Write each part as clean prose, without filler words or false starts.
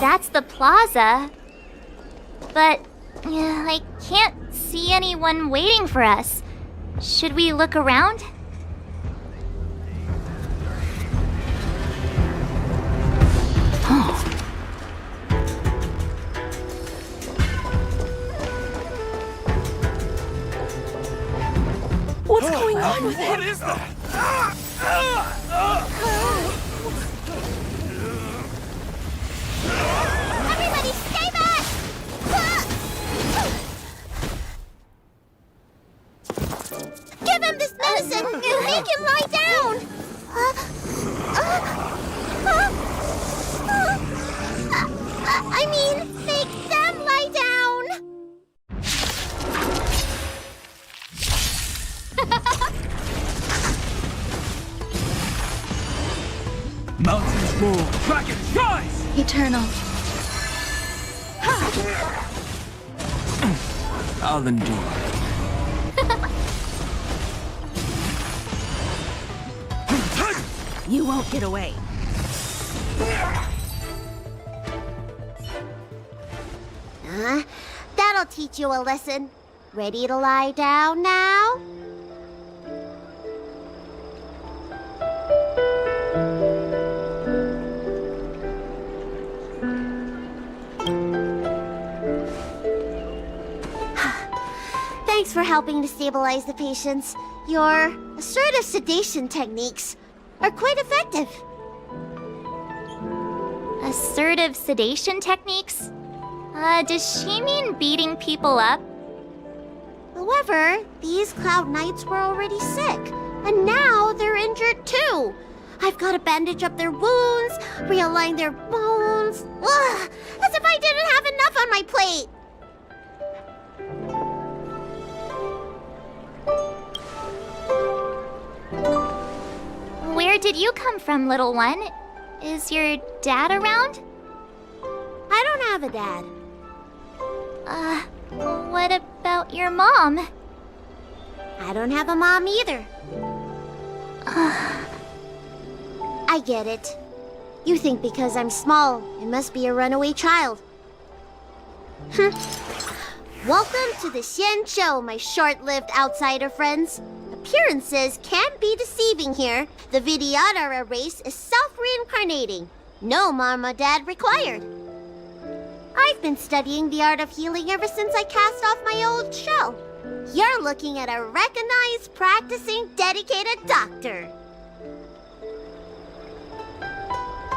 that's the plaza. But I can't see anyone waiting for us. Should we look around? What's going on with him? What is that? Everybody stay back! Give him this medicine and make him lie down! I mean, make them lie down! Mountains roar, dragons rise! Eternal. I'll endure. You won't get away. That'll teach you a lesson. Ready to lie down now? Thanks for helping to stabilize the patients. Your assertive sedation techniques are quite effective. Assertive sedation techniques? Does she mean beating people up? However, these Cloud Knights were already sick, and now they're injured too. I've got to bandage up their wounds, realign their bones. Ugh, as if I didn't have enough on my plate. Where did you come from, little one? Is your dad around? I don't have a dad. What about your mom? I don't have a mom either. I get it. You think because I'm small, I must be a runaway child. Welcome to the Xianzhou, my short-lived outsider friends. Appearances can be deceiving here. The Vidyadhara race is self-reincarnating. No mom or dad required. I've been studying the art of healing ever since I cast off my old shell. You're looking at a recognized, practicing, dedicated doctor.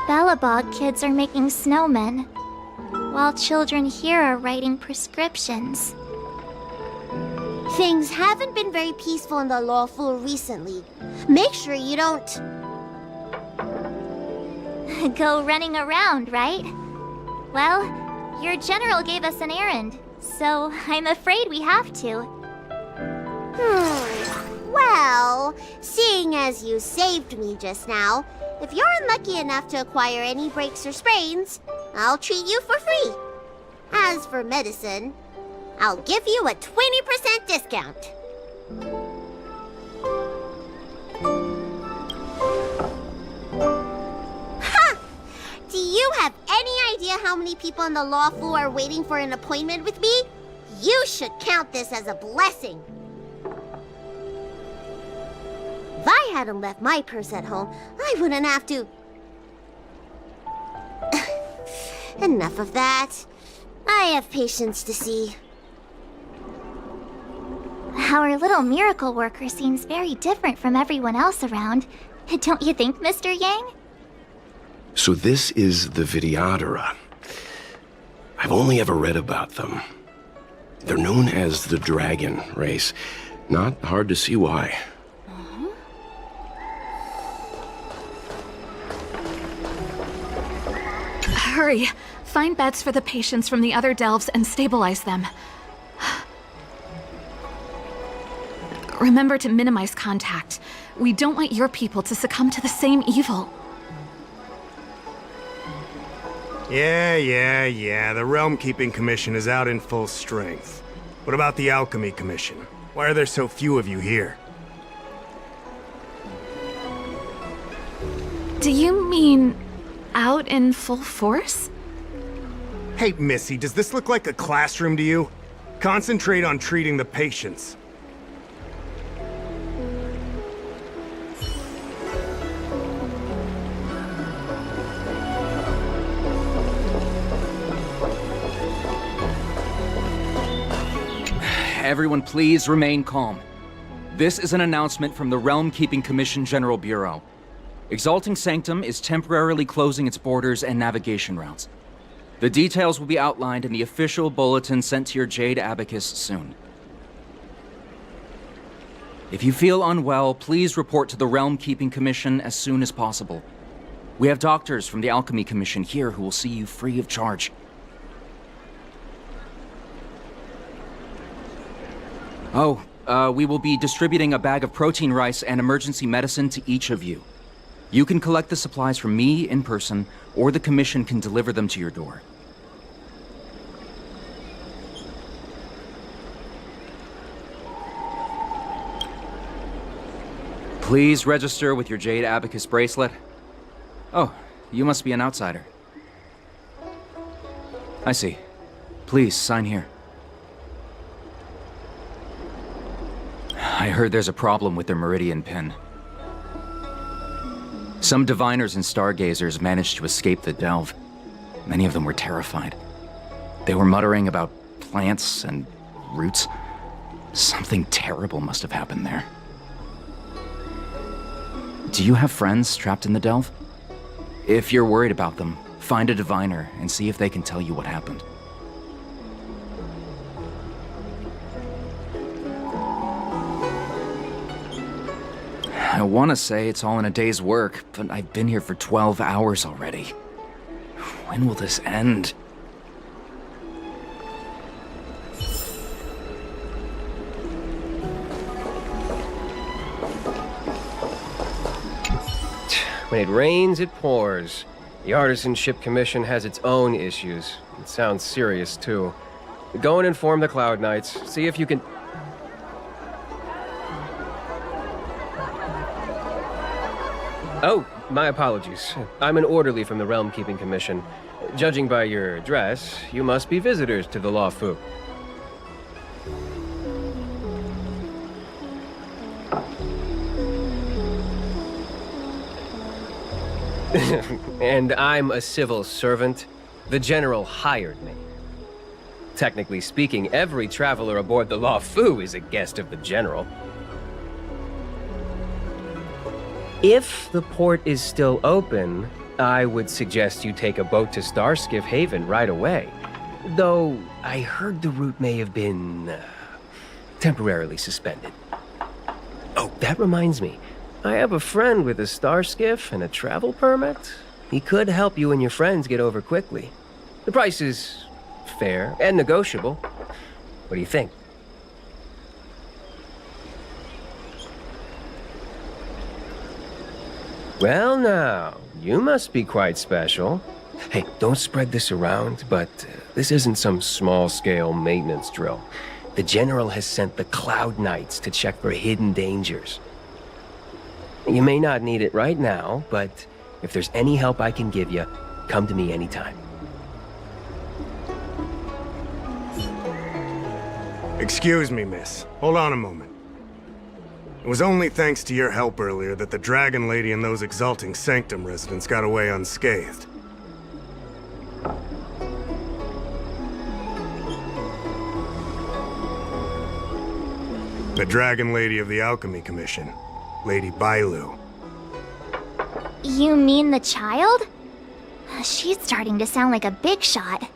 Bellabog kids are making snowmen, while children here are writing prescriptions. Things haven't been very peaceful in the Luofu recently. Make sure you don't go running around, right? Well, your general gave us an errand, so I'm afraid we have to. Well, seeing as you saved me just now, if you're unlucky enough to acquire any breaks or sprains, I'll treat you for free. As for medicine, I'll give you a 20% discount. Ha! Do you have any idea how many people in the Luofu are waiting for an appointment with me? You should count this as a blessing. If I hadn't left my purse at home, I wouldn't have to... Enough of that. I have patients to see. Our little miracle worker seems very different from everyone else around. Don't you think, Mr. Yang? So this is the Vidyadhara. I've only ever read about them. They're known as the Dragon race. Not hard to see why. Hurry! Find beds for the patients from the other delves and stabilize them. Remember to minimize contact. We don't want your people to succumb to the same evil. Yeah. The Realm Keeping Commission is out in full strength. What about the Alchemy Commission? Why are there so few of you here? Do you mean out in full force? Hey, Missy, does this look like a classroom to you? Concentrate on treating the patients. Everyone, please remain calm. This is an announcement from the Realm Keeping Commission General Bureau. Exalting Sanctum is temporarily closing its borders and navigation routes. The details will be outlined in the official bulletin sent to your Jade Abacus soon. If you feel unwell, please report to the Realm Keeping Commission as soon as possible. We have doctors from the Alchemy Commission here who will see you free of charge. Oh, we will be distributing a bag of protein rice and emergency medicine to each of you. You can collect the supplies from me in person, or the Commission can deliver them to your door. Please register with your Jade Abacus bracelet. Oh, you must be an outsider. I see. Please, sign here. I heard there's a problem with their Meridian pin. Some diviners and stargazers managed to escape the delve. Many of them were terrified. They were muttering about plants and roots. Something terrible must have happened there. Do you have friends trapped in the delve? If you're worried about them, find a diviner and see if they can tell you what happened. I want to say it's all in a day's work, but I've been here for 12 hours already. When will this end? When it rains, it pours. The Artisanship Commission has its own issues. It sounds serious, too. Go and inform the Cloud Knights. See if you can... Oh, my apologies. I'm an orderly from the Realm Keeping Commission. Judging by your dress, you must be visitors to the Luofu. And I'm a civil servant. The General hired me. Technically speaking, every traveler aboard the Luofu is a guest of the General. If the port is still open, I would suggest you take a boat to Starskiff Haven right away. Though, I heard the route may have been temporarily suspended. Oh, that reminds me. I have a friend with a Starskiff and a travel permit. He could help you and your friends get over quickly. The price is fair and negotiable. What do you think? Well now, you must be quite special. Hey, don't spread this around, but this isn't some small-scale maintenance drill. The General has sent the Cloud Knights to check for hidden dangers. You may not need it right now, but if there's any help I can give you, come to me anytime. Excuse me, miss. Hold on a moment. It was only thanks to your help earlier that the Dragon Lady and those Exalting Sanctum residents got away unscathed. The Dragon Lady of the Alchemy Commission, Lady Bailu. You mean the child? She's starting to sound like a big shot.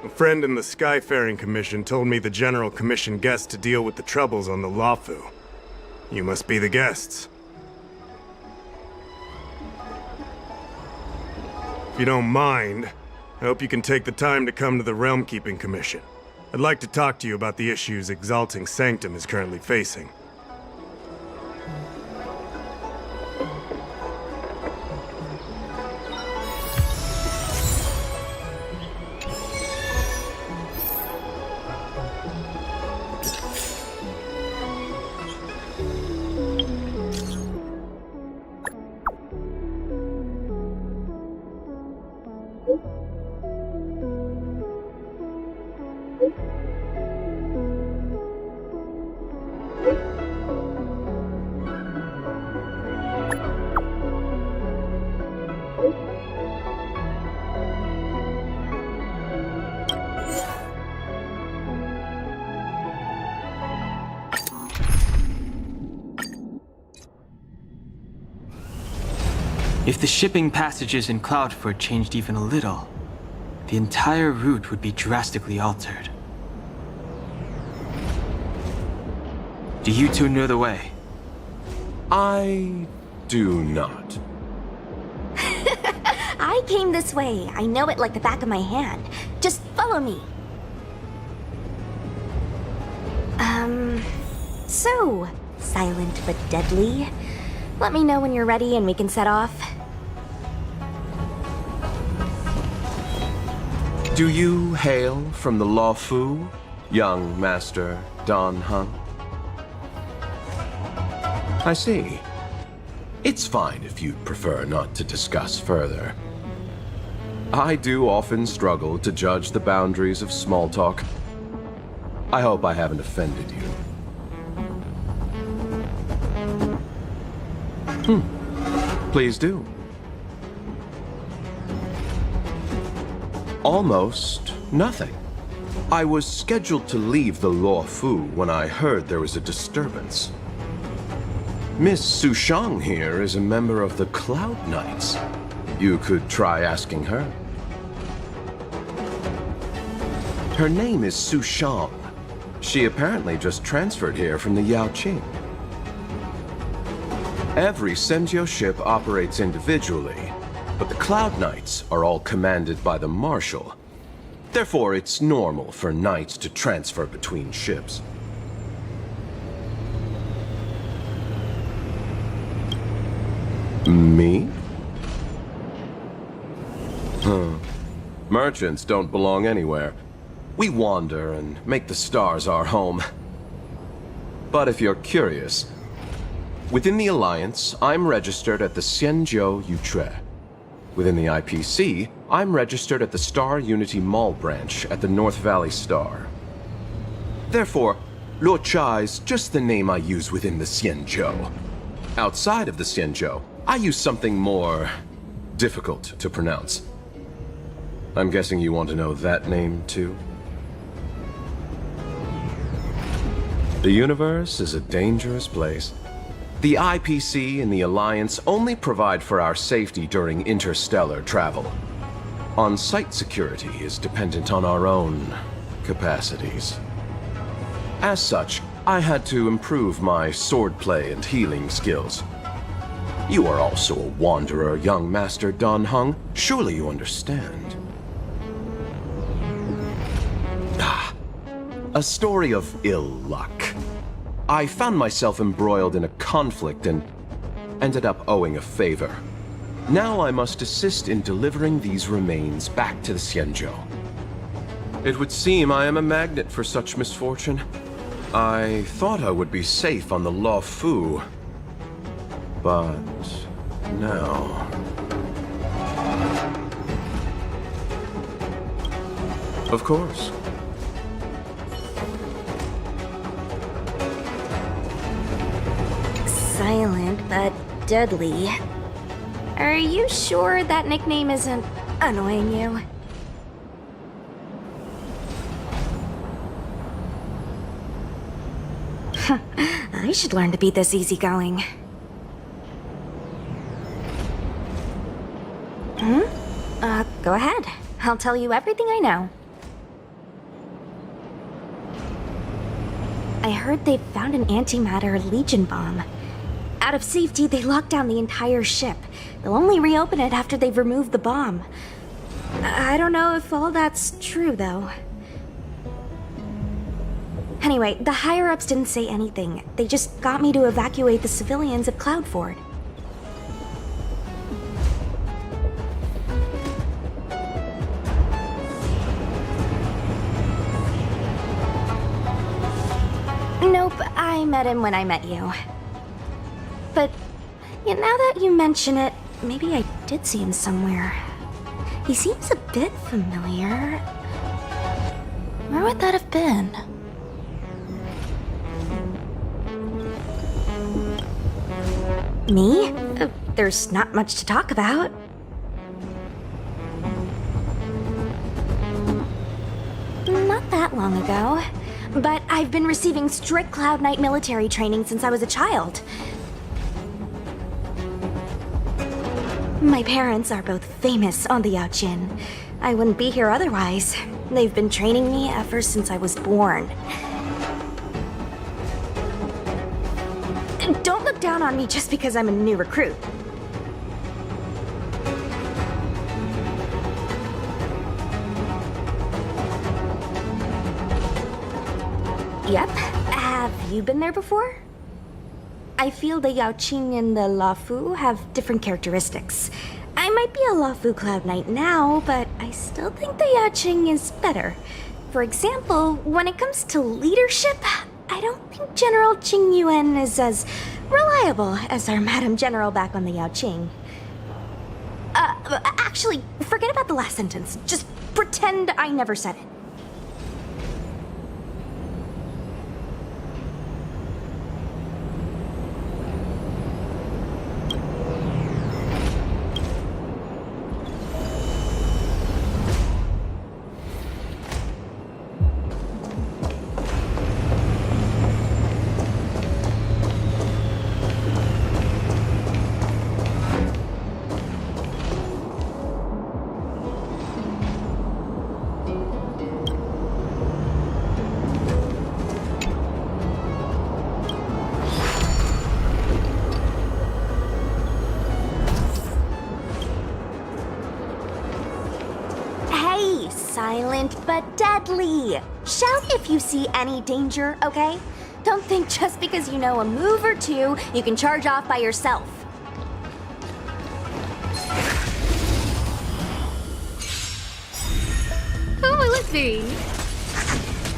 A friend in the Skyfaring Commission told me the General commissioned guests to deal with the troubles on the Luofu. You must be the guests. If you don't mind, I hope you can take the time to come to the Realm Keeping Commission. I'd like to talk to you about the issues Exalting Sanctum is currently facing. If the shipping passages in Cloudford changed even a little, the entire route would be drastically altered. Do you two know the way? I do not. I came this way. I know it like the back of my hand. Just follow me. So, silent but deadly. Let me know when you're ready and we can set off. Do you hail from the Luofu, young Master Dan Heng? I see. It's fine if you'd prefer not to discuss further. I do often struggle to judge the boundaries of small talk. I hope I haven't offended you. Please do. Almost nothing. I was scheduled to leave the Luofu when I heard there was a disturbance. Miss Sushang here is a member of the Cloud Knights. You could try asking her. Her name is Sushang. She apparently just transferred here from the Yaoqing. Every Xianzhou ship operates individually, but the Cloud Knights are all commanded by the Marshal. Therefore, it's normal for Knights to transfer between ships. Me? Merchants don't belong anywhere. We wander and make the stars our home. But if you're curious, within the Alliance, I'm registered at the Xianzhou Luofu. Within the IPC, I'm registered at the Star Unity Mall branch at the North Valley Star. Therefore, Luocha is just the name I use within the Xianzhou. Outside of the Xianzhou, I use something more difficult to pronounce. I'm guessing you want to know that name, too? The universe is a dangerous place. The IPC and the Alliance only provide for our safety during interstellar travel. On-site security is dependent on our own capacities. As such, I had to improve my swordplay and healing skills. You are also a wanderer, young Master Dan Heng. Surely you understand. A story of ill luck. I found myself embroiled in a conflict and ended up owing a favor. Now I must assist in delivering these remains back to the Xianzhou. It would seem I am a magnet for such misfortune. I thought I would be safe on the Luofu, but now... Of course. Silent but deadly. Are you sure that nickname isn't annoying you? I should learn to be this easygoing. Go ahead. I'll tell you everything I know. I heard they found an antimatter Legion bomb. Out of safety, they locked down the entire ship. They'll only reopen it after they've removed the bomb. I don't know if all that's true, though. Anyway, the higher-ups didn't say anything. They just got me to evacuate the civilians of Cloudford. Nope, I met him when I met you. But now that you mention it, maybe I did see him somewhere. He seems a bit familiar. Where would that have been? Me? There's not much to talk about. Not that long ago. But I've been receiving strict Cloud Knight military training since I was a child. My parents are both famous on the Yaojin. I wouldn't be here otherwise. They've been training me ever since I was born. Don't look down on me just because I'm a new recruit. Yep. Have you been there before? I feel the Yaoqing and the Luofu have different characteristics. I might be a Luofu Cloud Knight now, but I still think the Yaoqing is better. For example, when it comes to leadership, I don't think General Qing Yuan is as reliable as our Madam General back on the Yaoqing. Actually, forget about the last sentence. Just pretend I never said it. Silent but deadly. Shout if you see any danger, okay? Don't think just because you know a move or two, you can charge off by yourself. Who will it be?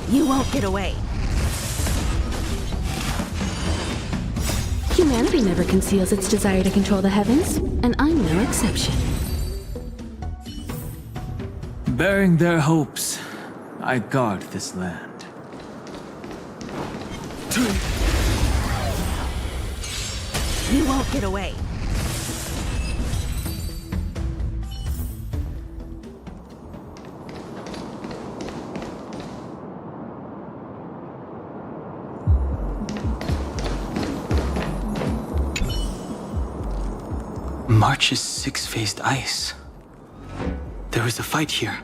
You won't get away. Humanity never conceals its desire to control the heavens, and I'm no exception. Bearing their hopes, I guard this land. You won't get away. March is six-faced ice. There was a fight here.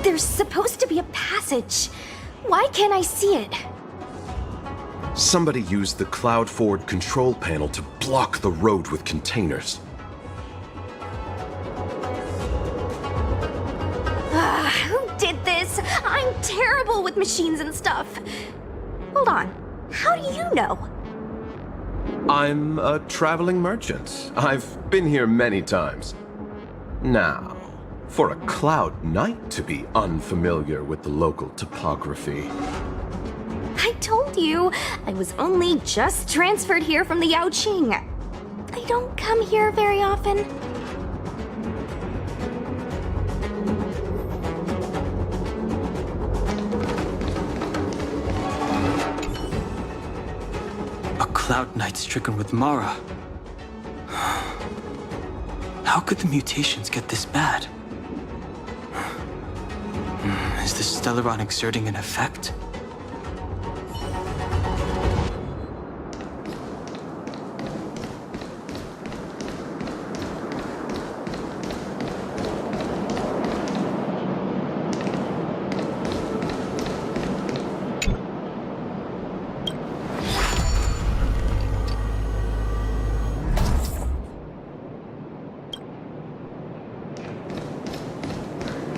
There's supposed to be a passage. Why can't I see it? Somebody used the cloud forward control panel to block the road with containers. Who did this? I'm terrible with machines and stuff. Hold on. How do you know? I'm a traveling merchant. I've been here many times. Now, for a Cloud Knight to be unfamiliar with the local topography. I told you, I was only just transferred here from the Yaoqing. I don't come here very often. A Cloud Knight stricken with Mara. How could the mutations get this bad? Is the Stellaron exerting an effect?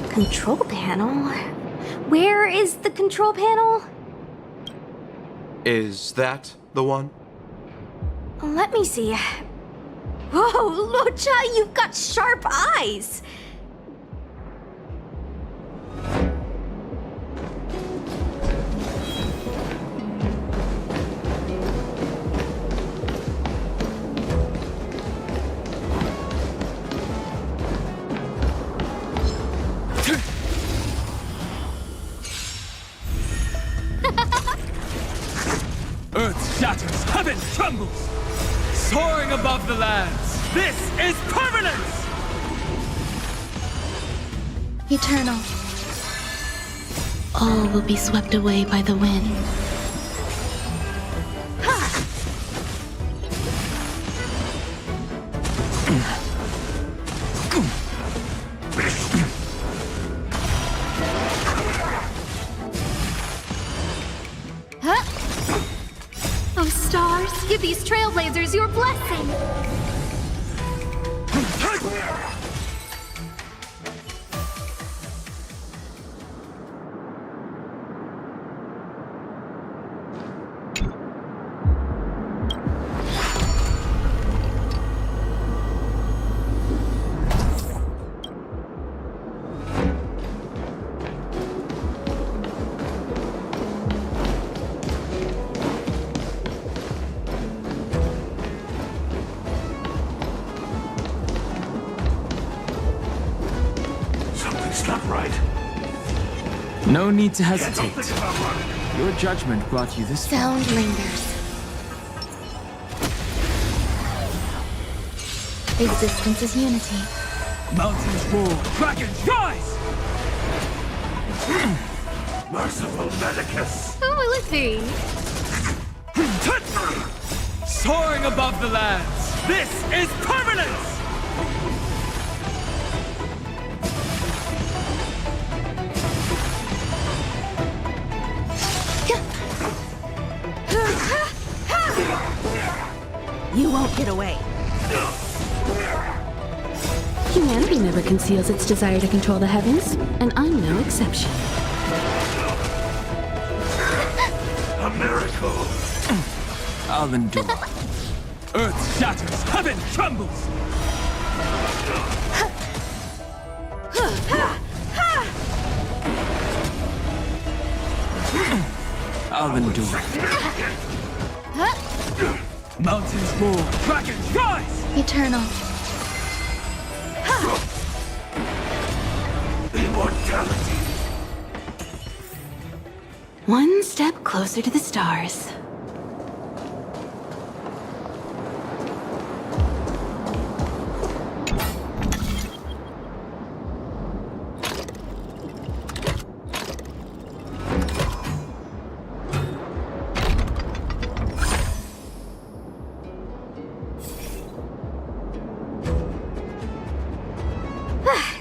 Control panel? Where is the control panel? Is that the one? Let me see. Whoa, Locha, you've got sharp eyes! Earth shatters, heaven trembles! Soaring above the lands, this is permanence! Eternal. All will be swept away by the wind. Oh, stars, give these trailblazers your blessing! No need to hesitate. Your judgment brought you this far. Sound lingers. Existence is unity. Mountains roar, dragons rise! Merciful Medicus! Who will it be? Soaring above the lands, this is permanence! You won't get away. Humanity never conceals its desire to control the heavens, and I'm no exception. A miracle! I'll endure. Earth shatters, heaven trembles! I'll endure. Mountains roar, dragons rise! Eternal. Immortality! One step closer to the stars.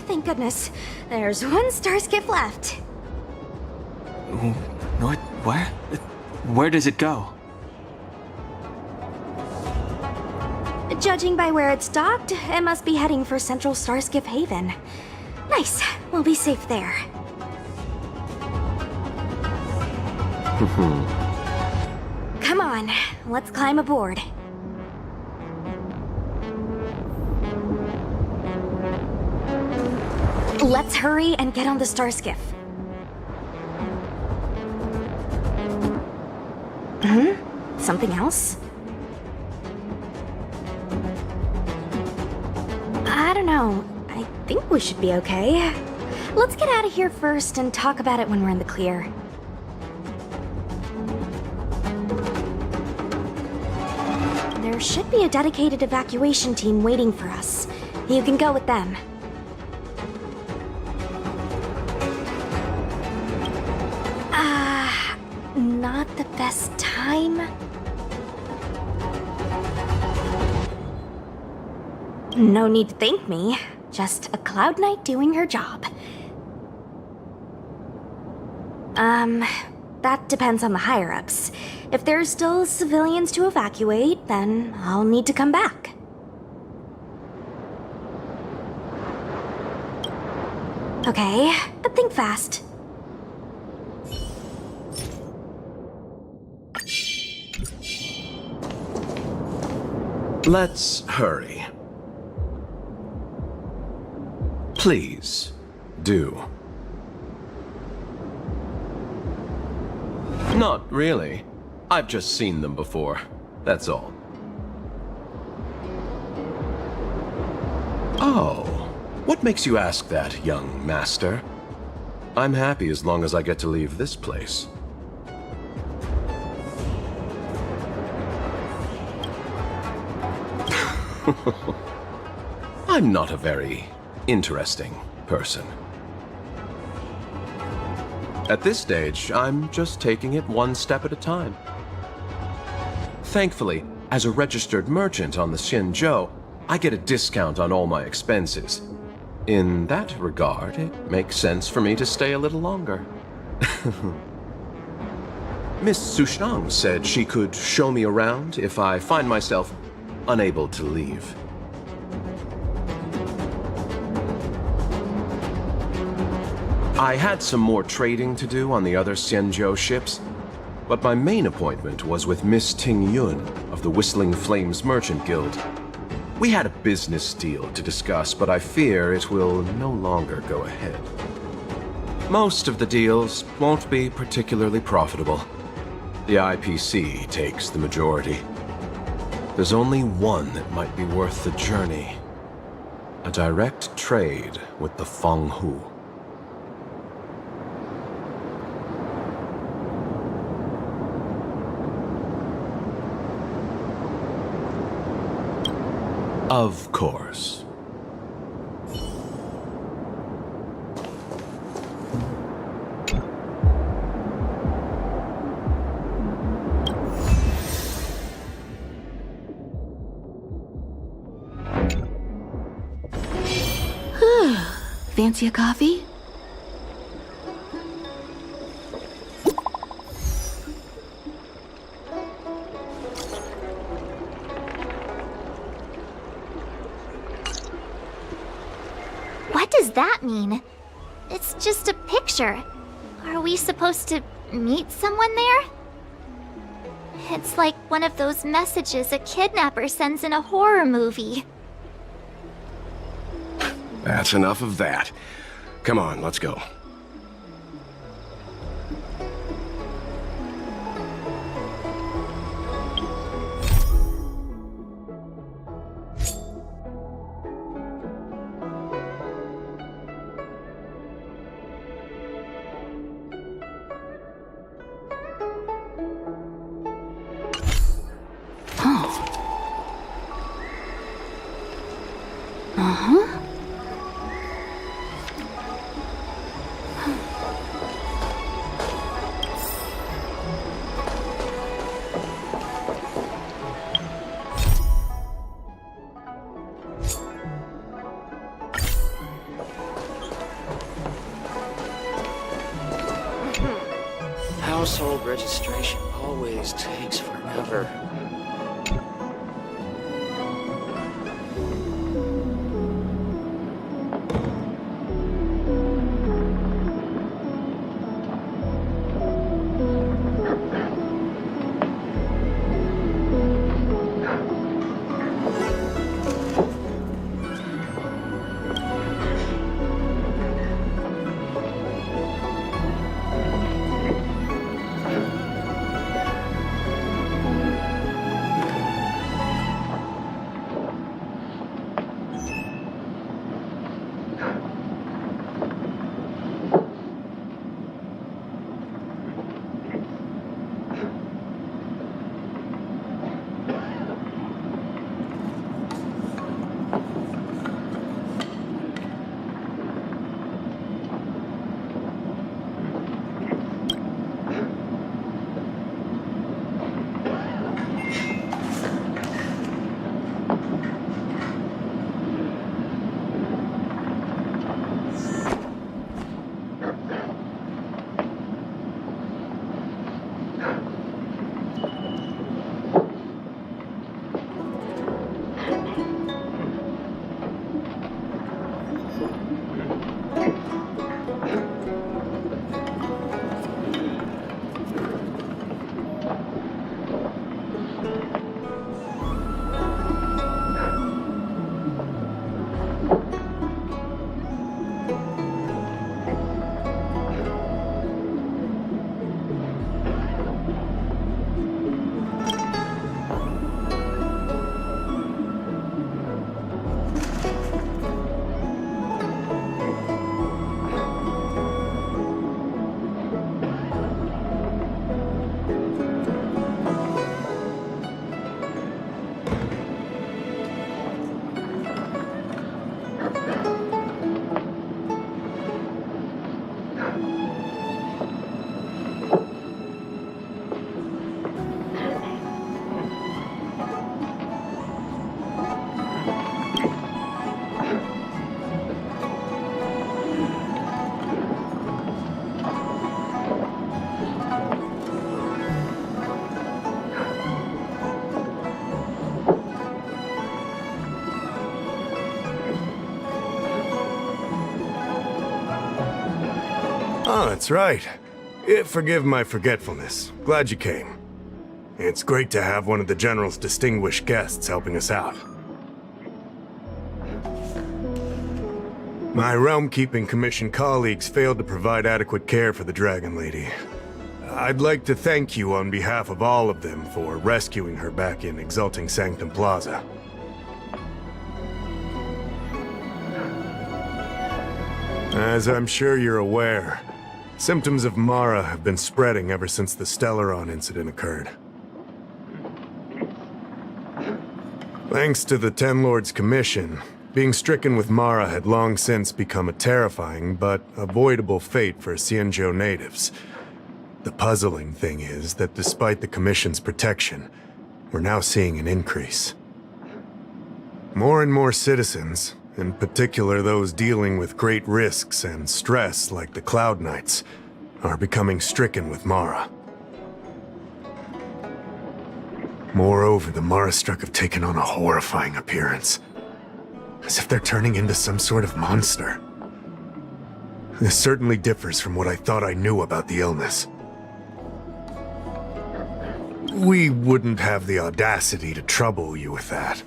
Thank goodness. There's one starskip left. What? Where? Where does it go? Judging by where it's docked, it must be heading for Central Starskip Haven. Nice. We'll be safe there. Come on, let's climb aboard. Let's hurry and get on the starskiff. Something else? I don't know. I think we should be okay. Let's get out of here first and talk about it when we're in the clear. There should be a dedicated evacuation team waiting for us. You can go with them. Not the best time? No need to thank me. Just a Cloud Knight doing her job. That depends on the higher-ups. If there's still civilians to evacuate, then I'll need to come back. Okay, but think fast. Let's hurry. Please, do. Not really. I've just seen them before. That's all. Oh, what makes you ask that, young master? I'm happy as long as I get to leave this place. I'm not a very interesting person. At this stage, I'm just taking it one step at a time. Thankfully, as a registered merchant on the Xianzhou, I get a discount on all my expenses. In that regard, it makes sense for me to stay a little longer. Miss Sushang said she could show me around if I find myself unable to leave. I had some more trading to do on the other Xianzhou ships, but my main appointment was with Miss Ting Yun of the Whistling Flames Merchant Guild. We had a business deal to discuss, but I fear it will no longer go ahead. Most of the deals won't be particularly profitable. The IPC takes the majority. There's only one that might be worth the journey. A direct trade with the Fenghu. Of course. Fancy a coffee? What does that mean? It's just a picture. Are we supposed to meet someone there? It's like one of those messages a kidnapper sends in a horror movie. That's enough of that. Come on, let's go. Household registration always takes forever. that's right. Forgive my forgetfulness. Glad you came. It's great to have one of the General's distinguished guests helping us out. My Realm-Keeping Commission colleagues failed to provide adequate care for the Dragon Lady. I'd like to thank you on behalf of all of them for rescuing her back in Exalting Sanctum Plaza. As I'm sure you're aware, symptoms of Mara have been spreading ever since the Stellaron incident occurred. Thanks to the Ten Lords' Commission, being stricken with Mara had long since become a terrifying but avoidable fate for Xianzhou natives. The puzzling thing is that despite the Commission's protection, we're now seeing an increase. More and more citizens, in particular those dealing with great risks and stress like the Cloud Knights, are becoming stricken with Mara. Moreover, the Mara-struck have taken on a horrifying appearance, as if they're turning into some sort of monster. This certainly differs from what I thought I knew about the illness. We wouldn't have the audacity to trouble you with that.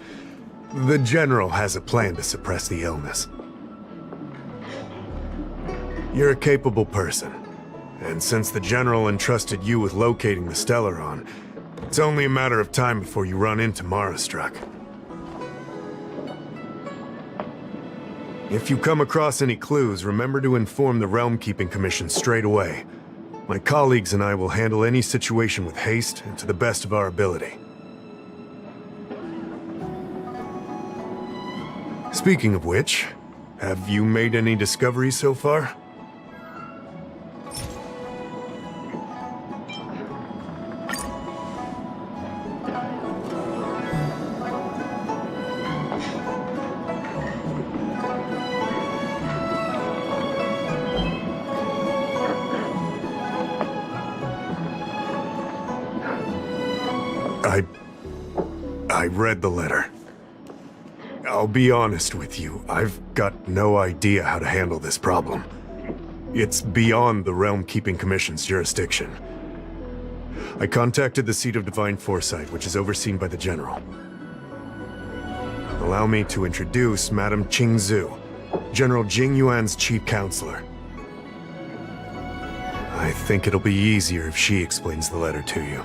The General has a plan to suppress the illness. You're a capable person, and since the General entrusted you with locating the Stellaron, it's only a matter of time before you run into Mara-struck. If you come across any clues, remember to inform the Realm-Keeping Commission straight away. My colleagues and I will handle any situation with haste and to the best of our ability. Speaking of which, have you made any discoveries so far? I read the letter. I'll be honest with you, I've got no idea how to handle this problem. It's beyond the Realm-Keeping Commission's jurisdiction. I contacted the Seat of Divine Foresight, which is overseen by the General. Allow me to introduce Madame Qingzhu, General Jing Yuan's chief counselor. I think it'll be easier if she explains the letter to you.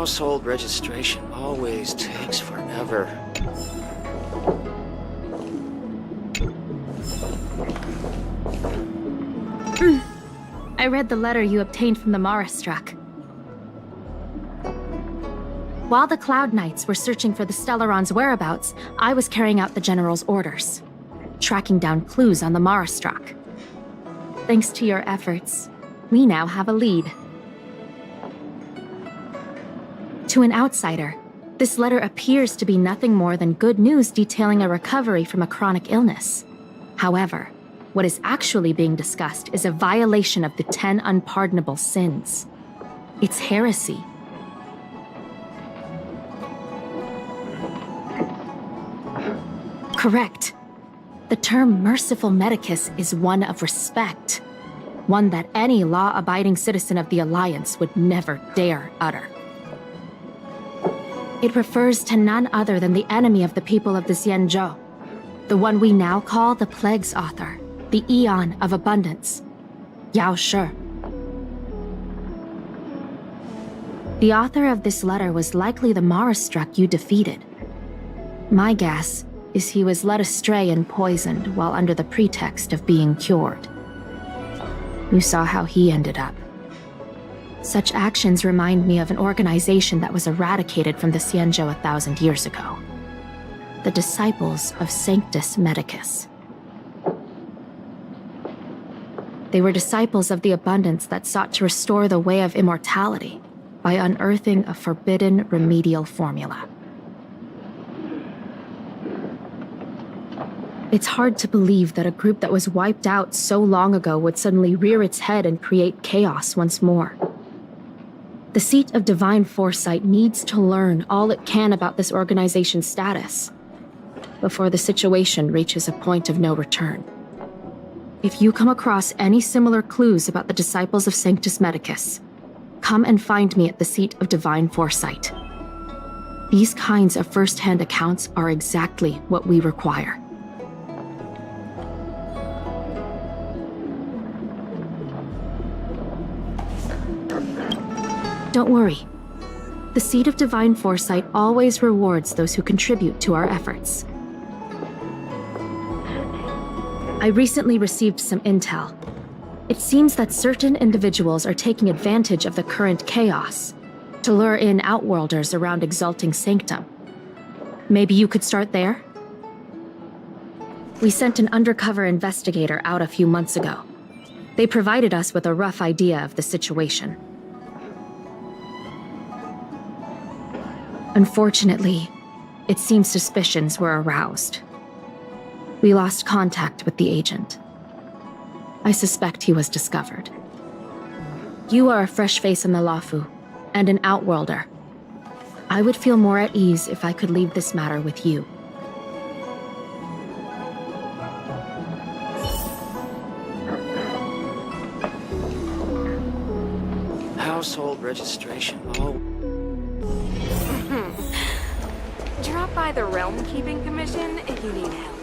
Household registration always takes forever. I read the letter you obtained from the Mara Struck. While the Cloud Knights were searching for the Stellaron's whereabouts, I was carrying out the General's orders, tracking down clues on the Mara Struck. Thanks to your efforts, we now have a lead. To an outsider, this letter appears to be nothing more than good news detailing a recovery from a chronic illness. However, what is actually being discussed is a violation of the 10 unpardonable sins. It's heresy. Correct. The term merciful medicus is one of respect, one that any law-abiding citizen of the Alliance would never dare utter. It refers to none other than the enemy of the people of the Xianzhou, the one we now call the Plague's author, the Eon of Abundance, Yao Shi. The author of this letter was likely the Mara Struck you defeated. My guess is he was led astray and poisoned while under the pretext of being cured. You saw how he ended up. Such actions remind me of an organization that was eradicated from the Xianzhou 1,000 years ago. The Disciples of Sanctus Medicus. They were disciples of the Abundance that sought to restore the way of immortality by unearthing a forbidden remedial formula. It's hard to believe that a group that was wiped out so long ago would suddenly rear its head and create chaos once more. The seat of divine foresight needs to learn all it can about this organization's status before the situation reaches a point of no return. If you come across any similar clues about the Disciples of Sanctus Medicus, come and find me at the seat of divine foresight. These kinds of first-hand accounts are exactly what we require. Don't worry. The seat of divine foresight always rewards those who contribute to our efforts. I recently received some intel. It seems that certain individuals are taking advantage of the current chaos to lure in outworlders around Exalting Sanctum. Maybe you could start there? We sent an undercover investigator out a few months ago. They provided us with a rough idea of the situation. Unfortunately, it seems suspicions were aroused. We lost contact with the agent. I suspect he was discovered. You are a fresh face in the Luofu, and an outworlder. I would feel more at ease if I could leave this matter with you. Household registration. Drop by the Realm Keeping Commission if you need help.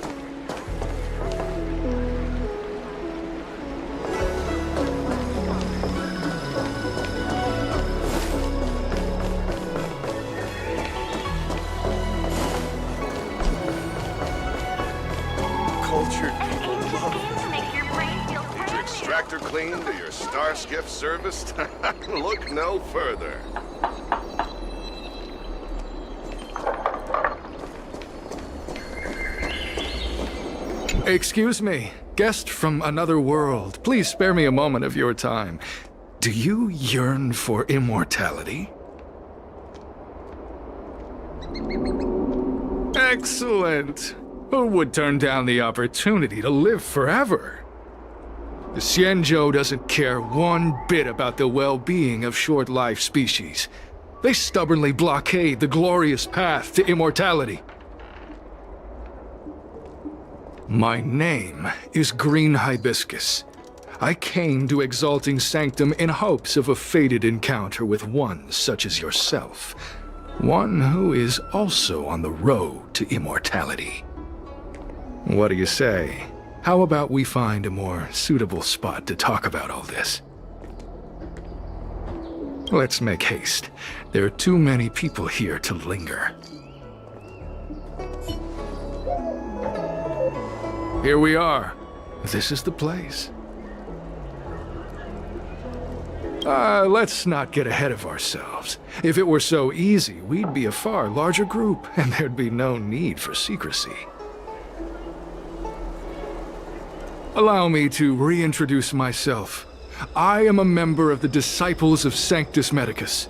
Cultured people love it. To extract or clean to your starship service? Look no further. Excuse me, guest from another world. Please spare me a moment of your time. Do you yearn for immortality? Excellent. Who would turn down the opportunity to live forever? The Xianzhou doesn't care one bit about the well-being of short-life species. They stubbornly blockade the glorious path to immortality. My name is Green Hibiscus. I came to Exalting Sanctum in hopes of a fated encounter with one such as yourself. One who is also on the road to immortality. What do you say? How about we find a more suitable spot to talk about all this? Let's make haste. There are too many people here to linger. Here we are. This is the place. Let's not get ahead of ourselves. If it were so easy, we'd be a far larger group, and there'd be no need for secrecy. Allow me to reintroduce myself. I am a member of the Disciples of Sanctus Medicus.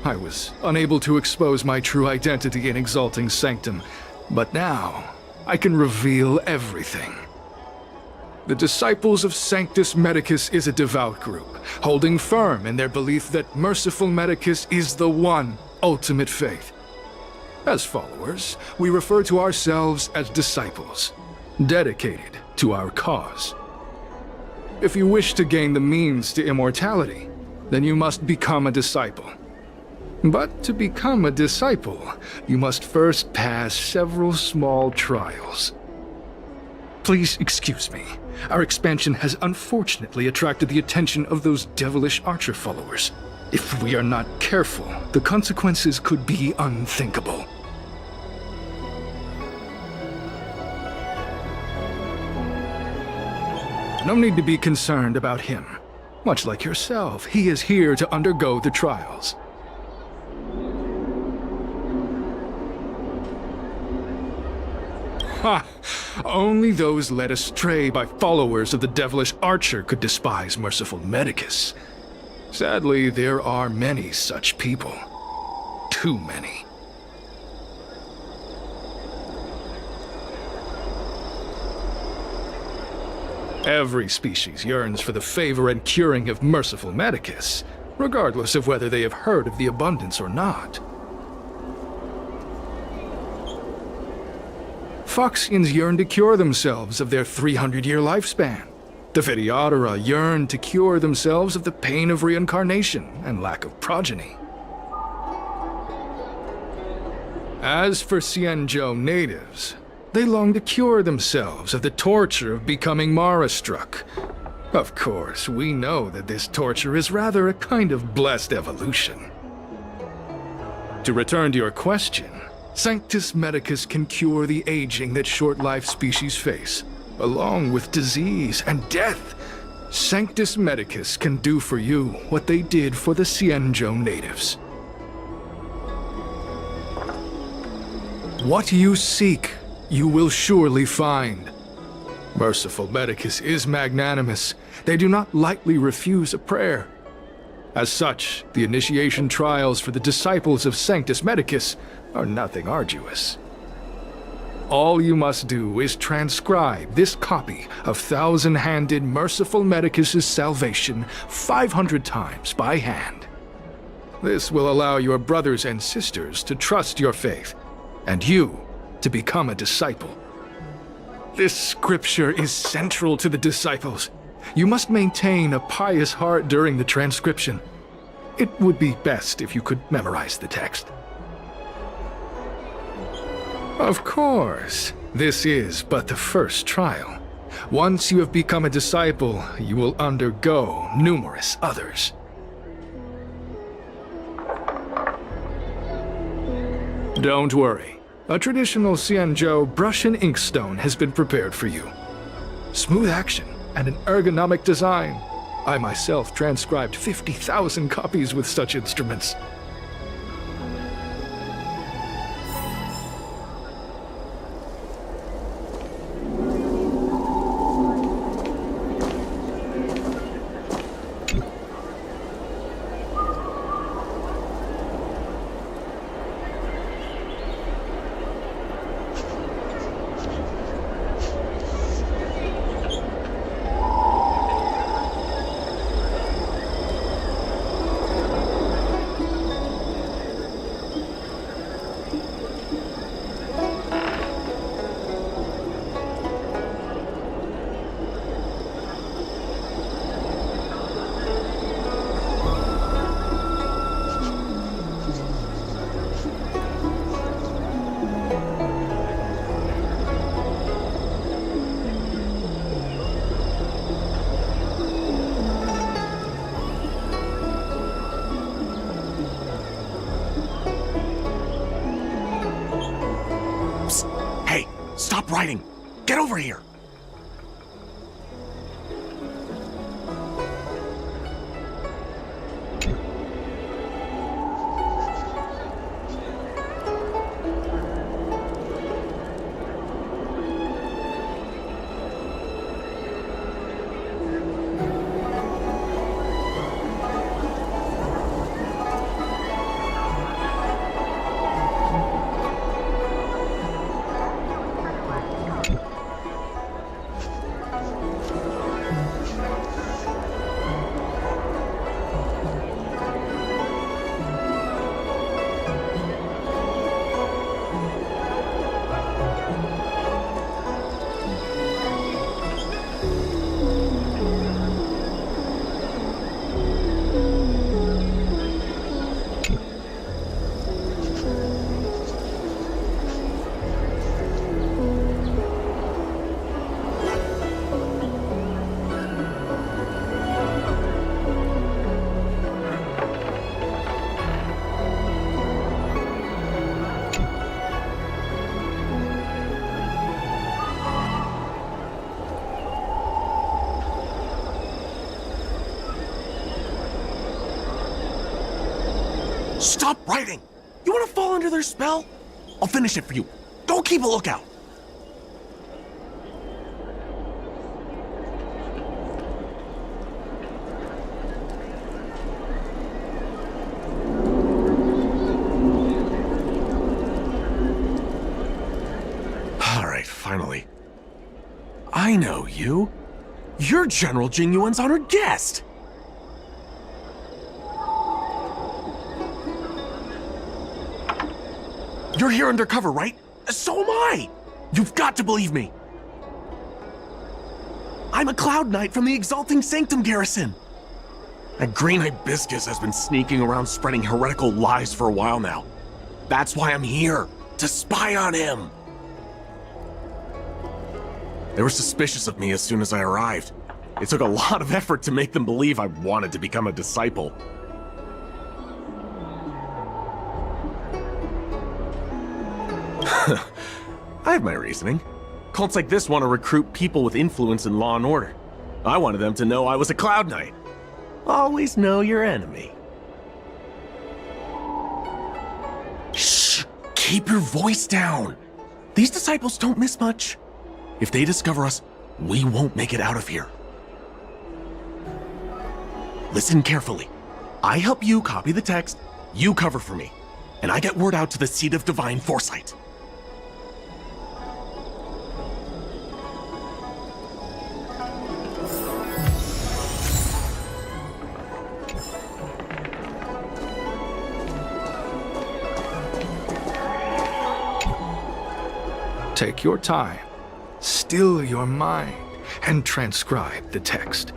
I was unable to expose my true identity in Exalting Sanctum, but now I can reveal everything. The Disciples of Sanctus Medicus is a devout group, holding firm in their belief that Merciful Medicus is the one ultimate faith. As followers, we refer to ourselves as disciples, dedicated to our cause. If you wish to gain the means to immortality, then you must become a disciple. But to become a disciple, you must first pass several small trials. Please excuse me. Our expansion has unfortunately attracted the attention of those devilish archer followers. If we are not careful, the consequences could be unthinkable. No need to be concerned about him. Much like yourself, he is here to undergo the trials. Ha! Only those led astray by followers of the devilish archer could despise Merciful Medicus. Sadly, there are many such people. Too many. Every species yearns for the favor and curing of Merciful Medicus, regardless of whether they have heard of the abundance or not. Foxians yearn to cure themselves of their 300-year lifespan. The Videodora yearn to cure themselves of the pain of reincarnation and lack of progeny. As for Xianzhou natives, they long to cure themselves of the torture of becoming Mara-struck. Of course, we know that this torture is rather a kind of blessed evolution. To return to your question, Sanctus Medicus can cure the aging that short-lived species face, along with disease and death. Sanctus Medicus can do for you what they did for the Xianzhou natives. What you seek, you will surely find. Merciful Medicus is magnanimous. They do not lightly refuse a prayer. As such, the initiation trials for the Disciples of Sanctus Medicus are nothing arduous. All you must do is transcribe this copy of Thousand-Handed Merciful Medicus's Salvation 500 times by hand. This will allow your brothers and sisters to trust your faith, and you to become a disciple. This scripture is central to the disciples. You must maintain a pious heart during the transcription. It would be best if you could memorize the text. Of course, this is but the first trial. Once you have become a disciple, you will undergo numerous others. Don't worry. A traditional Xianzhou brush and inkstone has been prepared for you. Smooth action and an ergonomic design. I myself transcribed 50,000 copies with such instruments. Stop writing! Get over here! Stop writing! You want to fall under their spell? I'll finish it for you. Go keep a lookout. Alright, finally. I know you. You're General Jingyuan's honored guest! You're here undercover, right? So am I! You've got to believe me! I'm a Cloud Knight from the Exalting Sanctum garrison! That green hibiscus has been sneaking around spreading heretical lies for a while now. That's why I'm here, to spy on him! They were suspicious of me as soon as I arrived. It took a lot of effort to make them believe I wanted to become a disciple. I have my reasoning. Cults like this want to recruit people with influence in law and order. I wanted them to know I was a Cloud Knight. Always know your enemy. Shh! Keep your voice down! These disciples don't miss much. If they discover us, we won't make it out of here. Listen carefully. I help you copy the text, you cover for me, and I get word out to the Seat of Divine Foresight. Take your time, still your mind, and transcribe the text.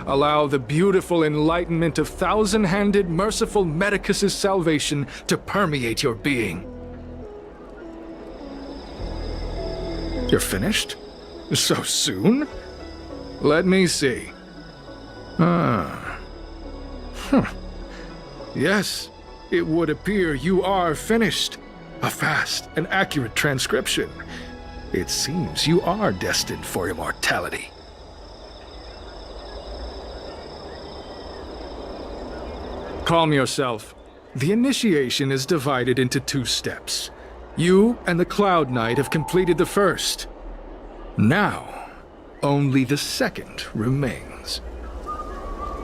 Allow the beautiful enlightenment of thousand-handed, merciful Medicus's salvation to permeate your being. You're finished? So soon? Let me see. Yes, it would appear you are finished. A fast and accurate transcription. It seems you are destined for immortality. Calm yourself. The initiation is divided into 2 steps. You and the Cloud Knight have completed the first. Now, only the second remains.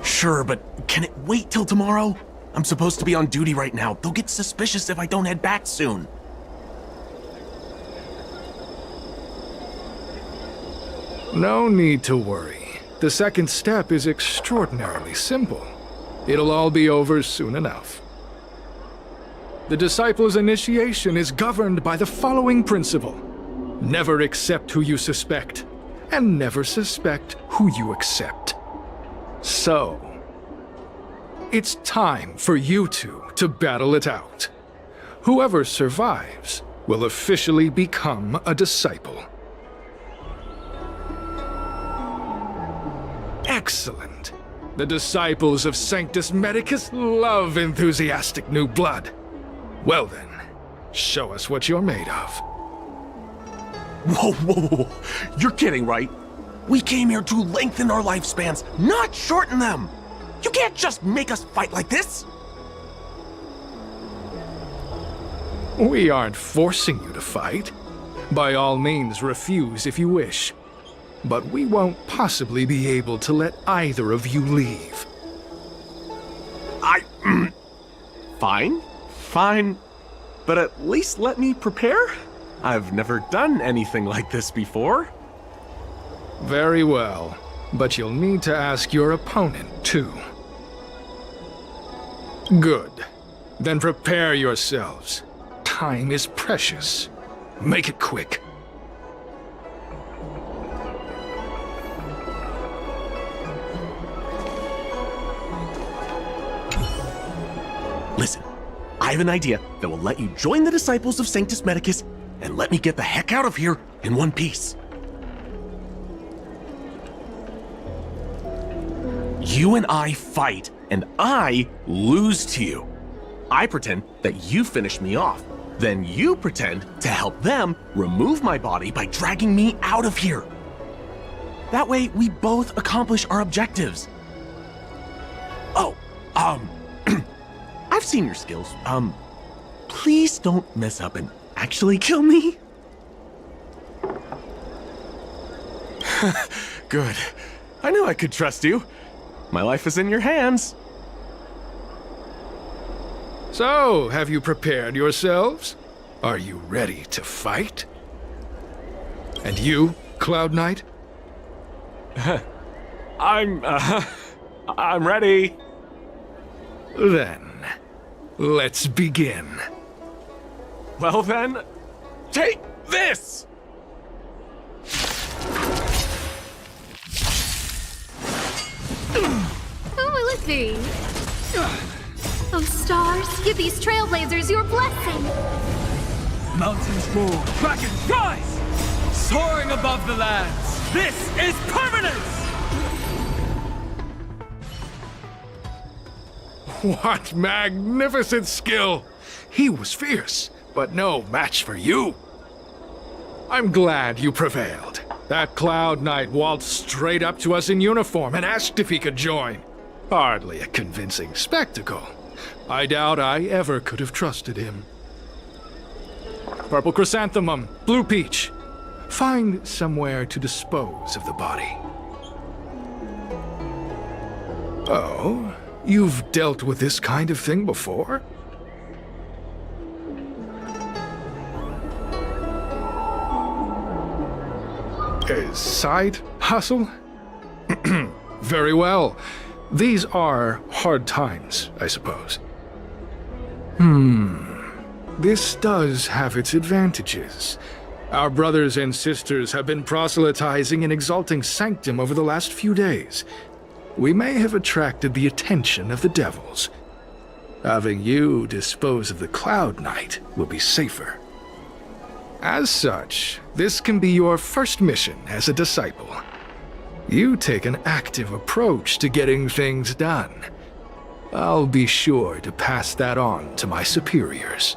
Sure, but can it wait till tomorrow? I'm supposed to be on duty right now. They'll get suspicious if I don't head back soon. No need to worry. The second step is extraordinarily simple. It'll all be over soon enough. The disciple's initiation is governed by the following principle. Never accept who you suspect, and never suspect who you accept. So, it's time for you two to battle it out. Whoever survives will officially become a disciple. Excellent. The disciples of Sanctus Medicus love enthusiastic new blood. Well then, show us what you're made of. Whoa, whoa, whoa. You're kidding, right? We came here to lengthen our lifespans, not shorten them. You can't just make us fight like this. We aren't forcing you to fight. By all means, refuse if you wish. But we won't possibly be able to let either of you leave. Fine. But at least let me prepare. I've never done anything like this before. Very well. But you'll need to ask your opponent, too. Good. Then prepare yourselves. Time is precious. Make it quick. Listen, I have an idea that will let you join the disciples of Sanctus Medicus and let me get the heck out of here in one piece. You and I fight, and I lose to you. I pretend that you finish me off. Then you pretend to help them remove my body by dragging me out of here. That way, we both accomplish our objectives. Oh, I've seen your skills. Please don't mess up and actually kill me. Good. I knew I could trust you. My life is in your hands. So, have you prepared yourselves? Are you ready to fight? And you, Cloud Knight? I'm ready. Then, let's begin. Well then, take this! Oh, let's see. Oh, stars, give these trailblazers your blessing. Mountains roar, dragons rise! Soaring above the lands, this is permanence! What magnificent skill! He was fierce, but no match for you. I'm glad you prevailed. That Cloud Knight waltzed straight up to us in uniform and asked if he could join. Hardly a convincing spectacle. I doubt I ever could have trusted him. Purple chrysanthemum, blue peach. Find somewhere to dispose of the body. Oh, you've dealt with this kind of thing before? A side hustle? Very well. These are hard times, I suppose. This does have its advantages. Our brothers and sisters have been proselytizing and exalting Sanctum over the last few days. We may have attracted the attention of the devils. Having you dispose of the Cloud Knight will be safer. As such, this can be your first mission as a disciple. You take an active approach to getting things done. I'll be sure to pass that on to my superiors.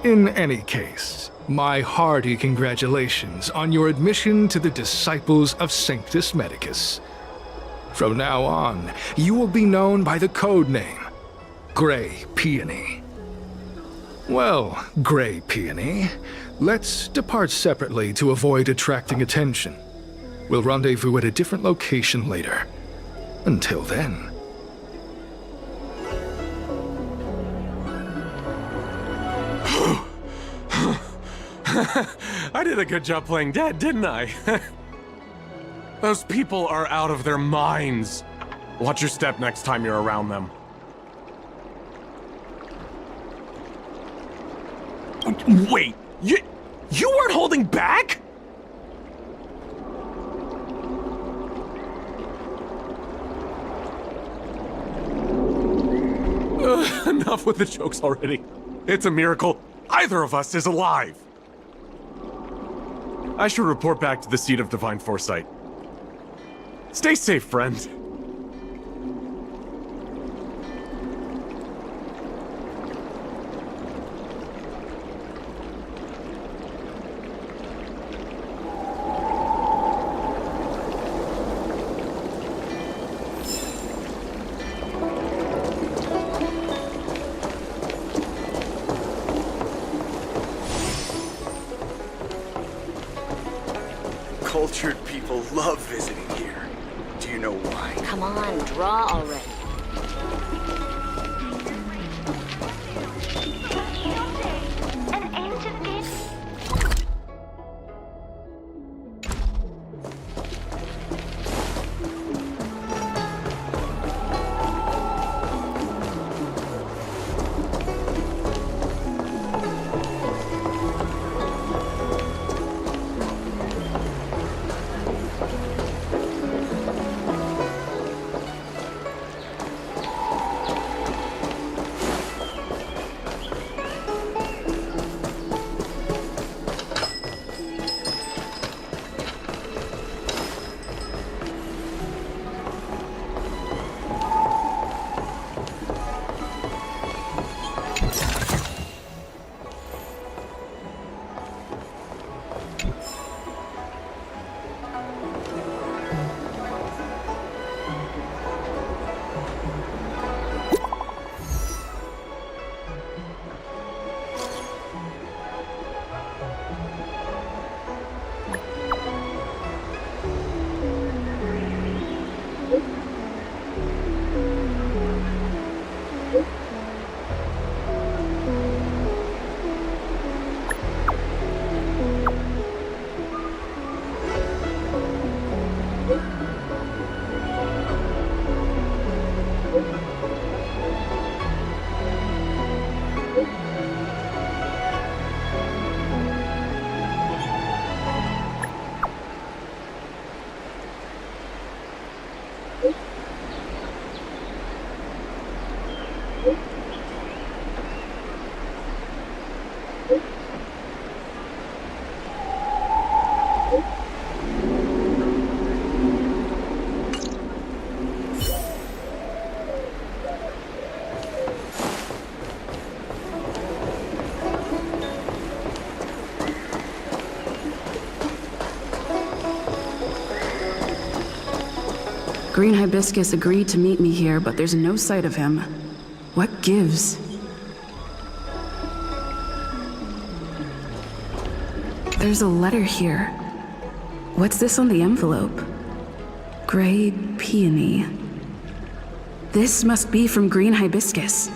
In any case, my hearty congratulations on your admission to the Disciples of Sanctus Medicus. From now on, you will be known by the code name, Grey Peony. Well, Grey Peony, let's depart separately to avoid attracting attention. We'll rendezvous at a different location later. Until then. I did a good job playing dead, didn't I? Those people are out of their minds. Watch your step next time you're around them. Wait, you weren't holding back? Enough with the jokes already. It's a miracle either of us is alive. I should report back to the seat of divine foresight. Stay safe, friend. Cultured people love visiting here. Do you know why? Come on, draw already. Green Hibiscus agreed to meet me here, but there's no sight of him. What gives? There's a letter here. What's this on the envelope? Grey peony. This must be from Green Hibiscus.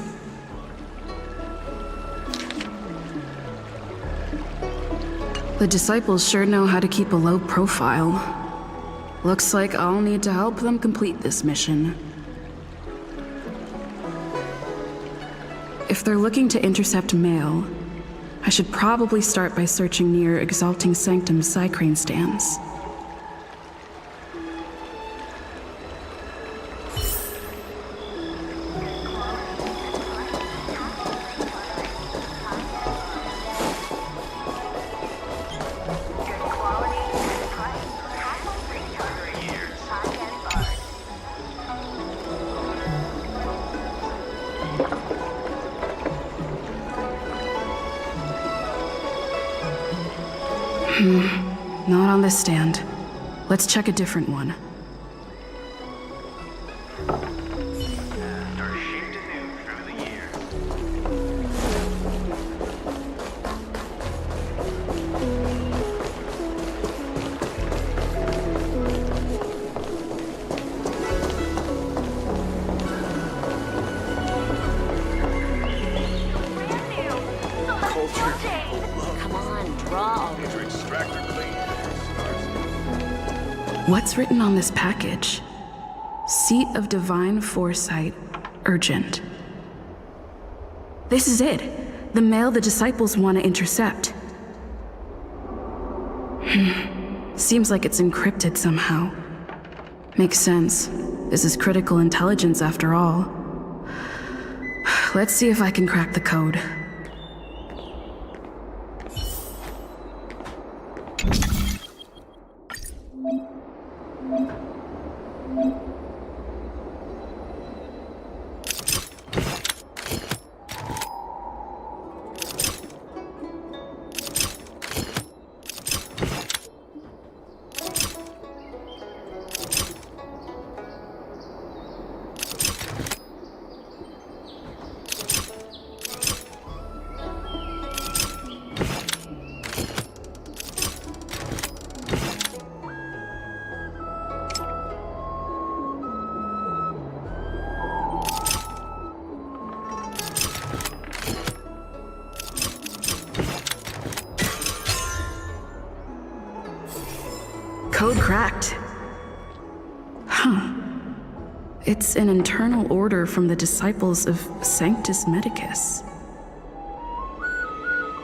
The disciples sure know how to keep a low profile. Looks like I'll need to help them complete this mission. If they're looking to intercept mail, I should probably start by searching near Exalting Sanctum's Psycrane stands. Not on this stand. Let's check a different one. What's written on this package? Seat of Divine Foresight, urgent. This is it. The mail the disciples want to intercept. Seems like it's encrypted somehow. Makes sense. This is critical intelligence after all. Let's see if I can crack the code. Code cracked. Huh. It's an internal order from the disciples of Sanctus Medicus.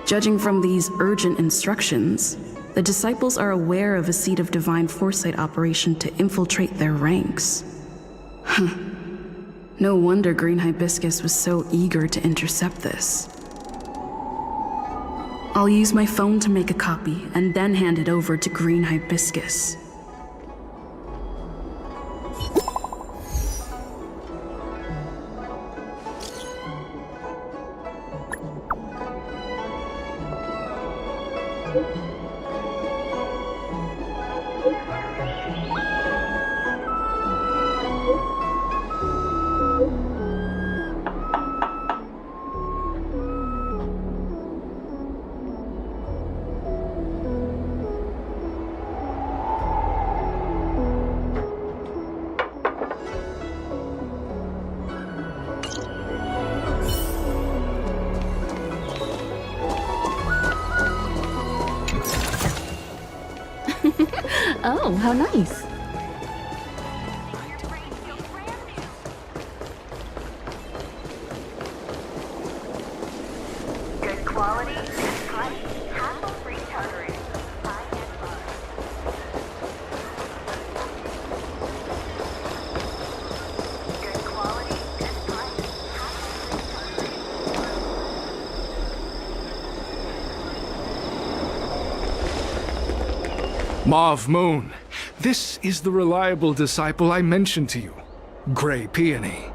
Judging from these urgent instructions, the disciples are aware of a Seed of Divine Foresight operation to infiltrate their ranks. Huh. No wonder Green Hibiscus was so eager to intercept this. I'll use my phone to make a copy and then hand it over to Green Hibiscus. Oh, how nice. Good quality, good price, hassle-free chartering. Good quality, good price, hassle-free chartering. Mauve Moon, this is the reliable disciple I mentioned to you, Grey Peony.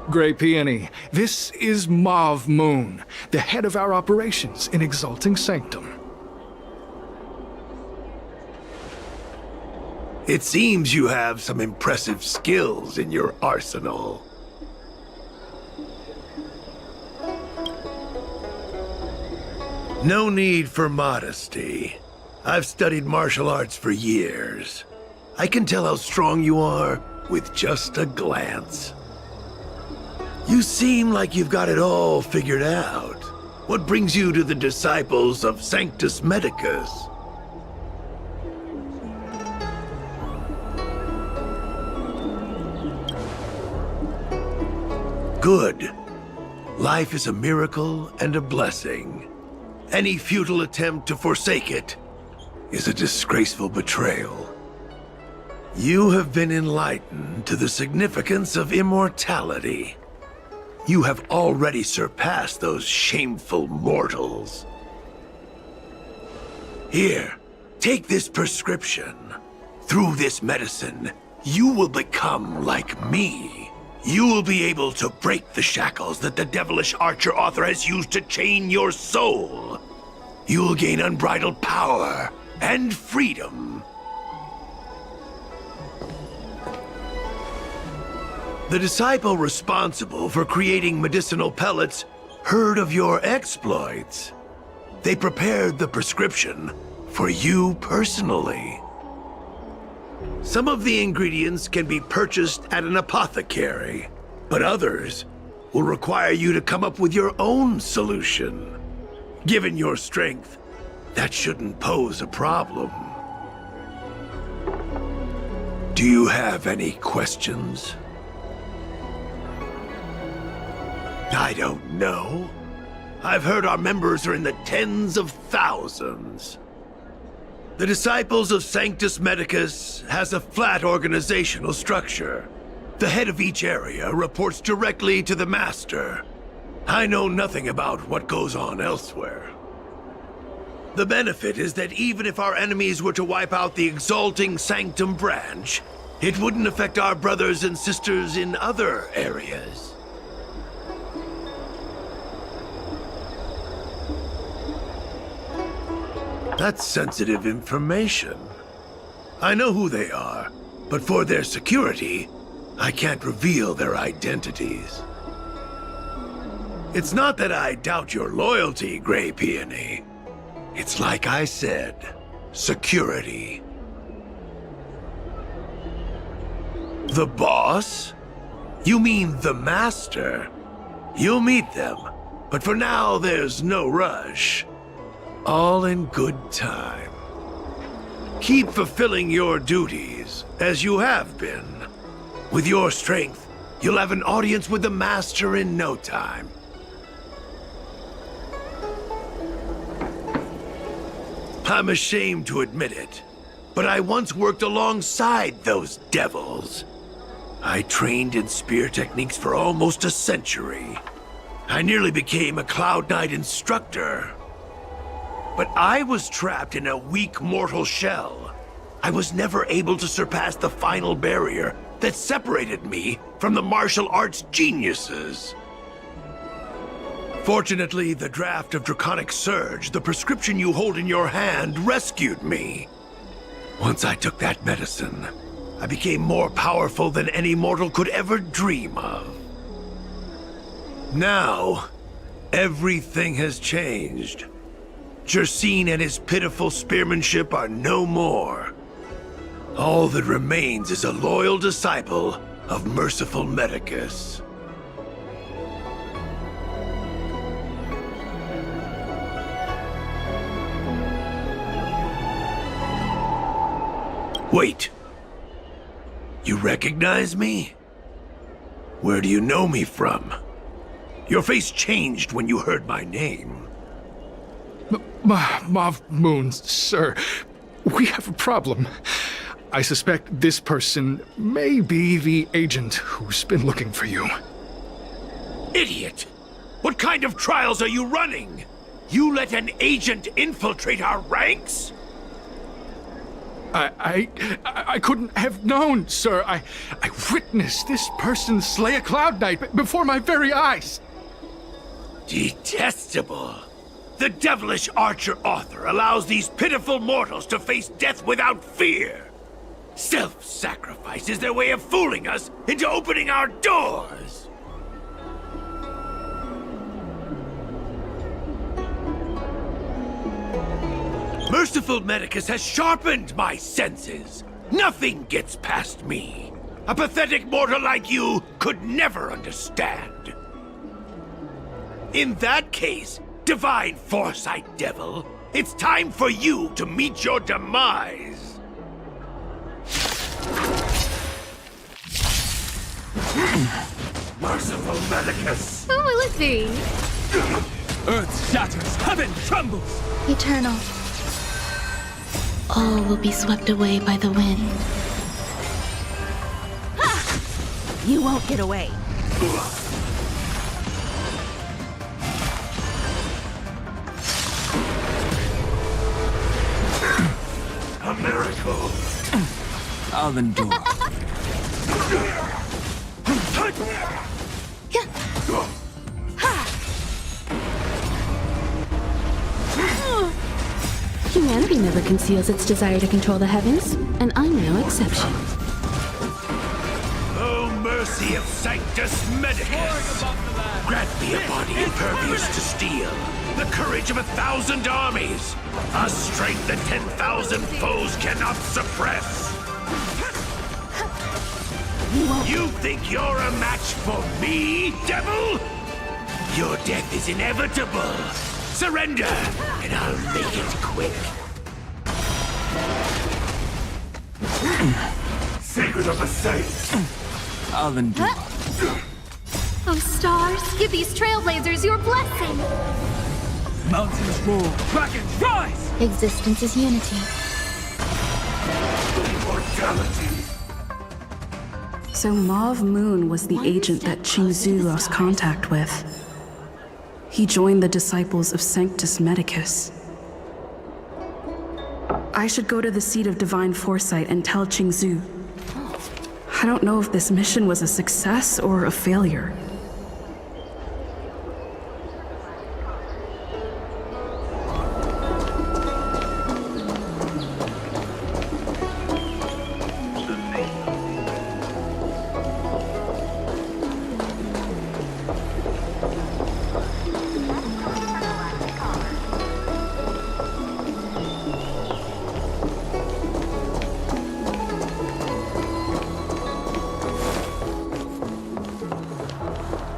Grey Peony, this is Mauve Moon, the head of our operations in Exalting Sanctum. It seems you have some impressive skills in your arsenal. No need for modesty. I've studied martial arts for years. I can tell how strong you are with just a glance. You seem like you've got it all figured out. What brings you to the disciples of Sanctus Medicus? Good. Life is a miracle and a blessing. Any futile attempt to forsake it is a disgraceful betrayal. You have been enlightened to the significance of immortality. You have already surpassed those shameful mortals. Here, take this prescription. Through this medicine, you will become like me. You will be able to break the shackles that the devilish archer author has used to chain your soul. You will gain unbridled power and freedom. The disciple responsible for creating medicinal pellets heard of your exploits. They prepared the prescription for you personally. Some of the ingredients can be purchased at an apothecary, but others will require you to come up with your own solution. Given your strength, that shouldn't pose a problem. Do you have any questions? I don't know. I've heard our members are in the tens of thousands. The Disciples of Sanctus Medicus has a flat organizational structure. The head of each area reports directly to the Master. I know nothing about what goes on elsewhere. The benefit is that even if our enemies were to wipe out the Exalting Sanctum branch, it wouldn't affect our brothers and sisters in other areas. That's sensitive information. I know who they are, but for their security, I can't reveal their identities. It's not that I doubt your loyalty, Grey Peony. It's like I said, security. The boss? You mean the Master? You'll meet them, but for now there's no rush. All in good time. Keep fulfilling your duties, as you have been. With your strength, you'll have an audience with the Master in no time. I'm ashamed to admit it, but I once worked alongside those devils. I trained in spear techniques for almost a century. I nearly became a Cloud Knight instructor. But I was trapped in a weak mortal shell. I was never able to surpass the final barrier that separated me from the martial arts geniuses. Fortunately, the draft of Draconic Surge, the prescription you hold in your hand, rescued me. Once I took that medicine, I became more powerful than any mortal could ever dream of. Now, everything has changed. Jersine and his pitiful spearmanship are no more. All that remains is a loyal disciple of merciful Medicus. Wait. You recognize me? Where do you know me from? Your face changed when you heard my name. Mav Moon, sir, we have a problem. I suspect this person may be the agent who's been looking for you. Idiot! What kind of trials are you running? You let an agent infiltrate our ranks? I couldn't have known, sir. I witnessed this person slay a Cloud Knight before my very eyes. Detestable. The devilish archer author allows these pitiful mortals to face death without fear. Self-sacrifice is their way of fooling us into opening our doors. Merciful Medicus has sharpened my senses. Nothing gets past me. A pathetic mortal like you could never understand. In that case, Divine Foresight Devil, it's time for you to meet your demise. Merciful Medicus! Who will it be? Earth shatters, heaven trembles! Eternal. All will be swept away by the wind. Ha! You won't get away. A miracle! I'll endure. Humanity never conceals its desire to control the heavens, and I'm no exception. Oh, mercy of Sanctus Medicus! Grant me a body impervious to steel, the courage of 1,000 armies, a strength that 10,000 foes cannot suppress. You think you're a match for me, devil? Your death is inevitable. Surrender, and I'll make it quick. Sacred of the Saints! I'll endure. Oh, stars, give these trailblazers your blessing. Mountains roar, dragons rise! Existence is unity. Immortality. So Mauve Moon was the agent that Xianzhou lost contact with. He joined the disciples of Sanctus Medicus. I should go to the seat of Divine Foresight and tell Xianzhou. I don't know if this mission was a success or a failure.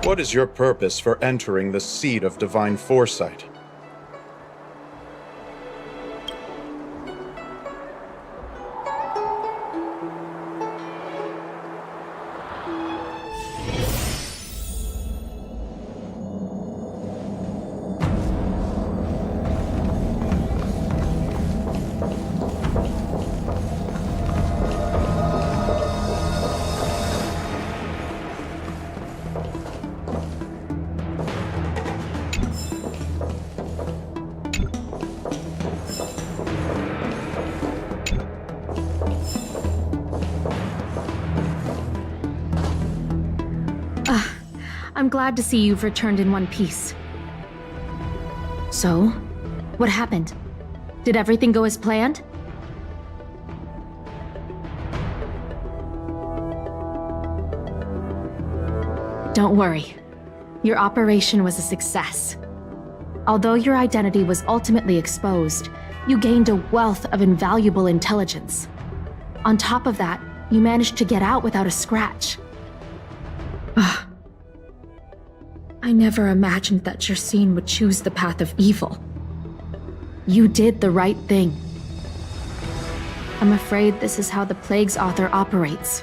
What is your purpose for entering the seat of Divine Foresight? I'm glad to see you've returned in one piece. So, what happened? Did everything go as planned? Don't worry. Your operation was a success. Although your identity was ultimately exposed, you gained a wealth of invaluable intelligence. On top of that, you managed to get out without a scratch. I never imagined that Jersine would choose the path of evil. You did the right thing. I'm afraid this is how the Plague's author operates,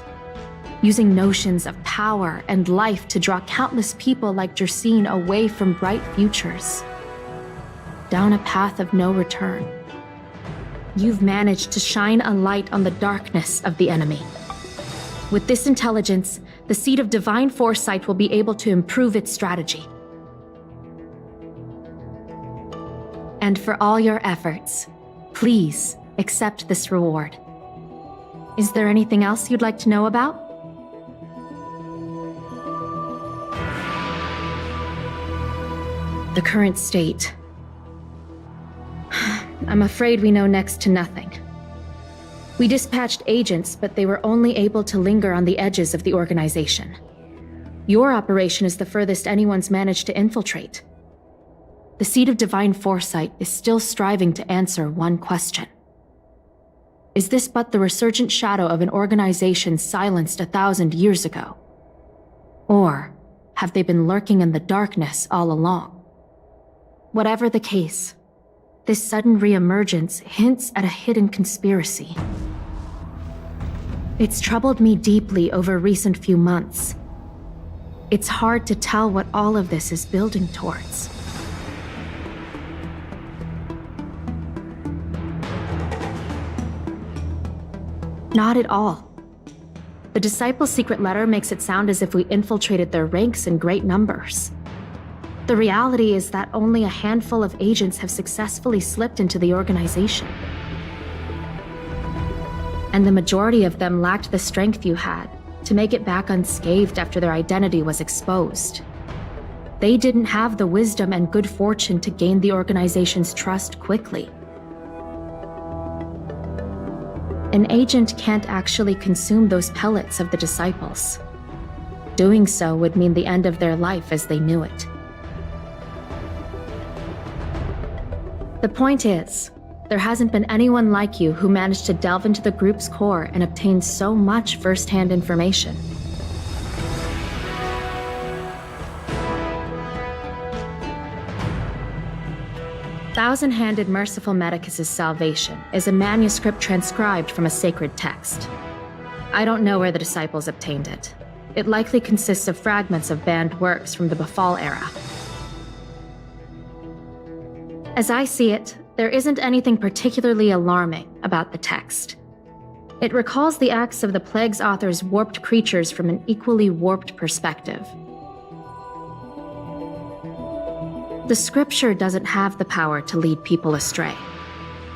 using notions of power and life to draw countless people like Jersine away from bright futures, down a path of no return. You've managed to shine a light on the darkness of the enemy. With this intelligence, the Seed of Divine Foresight will be able to improve its strategy. And for all your efforts, please accept this reward. Is there anything else you'd like to know about? The current state. I'm afraid we know next to nothing. We dispatched agents, but they were only able to linger on the edges of the organization. Your operation is the furthest anyone's managed to infiltrate. The Seed of Divine Foresight is still striving to answer one question. Is this but the resurgent shadow of an organization silenced 1,000 years ago? Or have they been lurking in the darkness all along? Whatever the case, this sudden reemergence hints at a hidden conspiracy. It's troubled me deeply over recent few months. It's hard to tell what all of this is building towards. Not at all. The Disciples' secret letter makes it sound as if we infiltrated their ranks in great numbers. The reality is that only a handful of agents have successfully slipped into the organization. And the majority of them lacked the strength you had to make it back unscathed after their identity was exposed. They didn't have the wisdom and good fortune to gain the organization's trust quickly. An agent can't actually consume those pellets of the Disciples. Doing so would mean the end of their life as they knew it. The point is, there hasn't been anyone like you who managed to delve into the group's core and obtain so much first-hand information. Thousand-Handed Merciful Medicus' Salvation is a manuscript transcribed from a sacred text. I don't know where the Disciples obtained it. It likely consists of fragments of banned works from the Befall era. As I see it, there isn't anything particularly alarming about the text. It recalls the acts of the Plague's author's warped creatures from an equally warped perspective. The scripture doesn't have the power to lead people astray.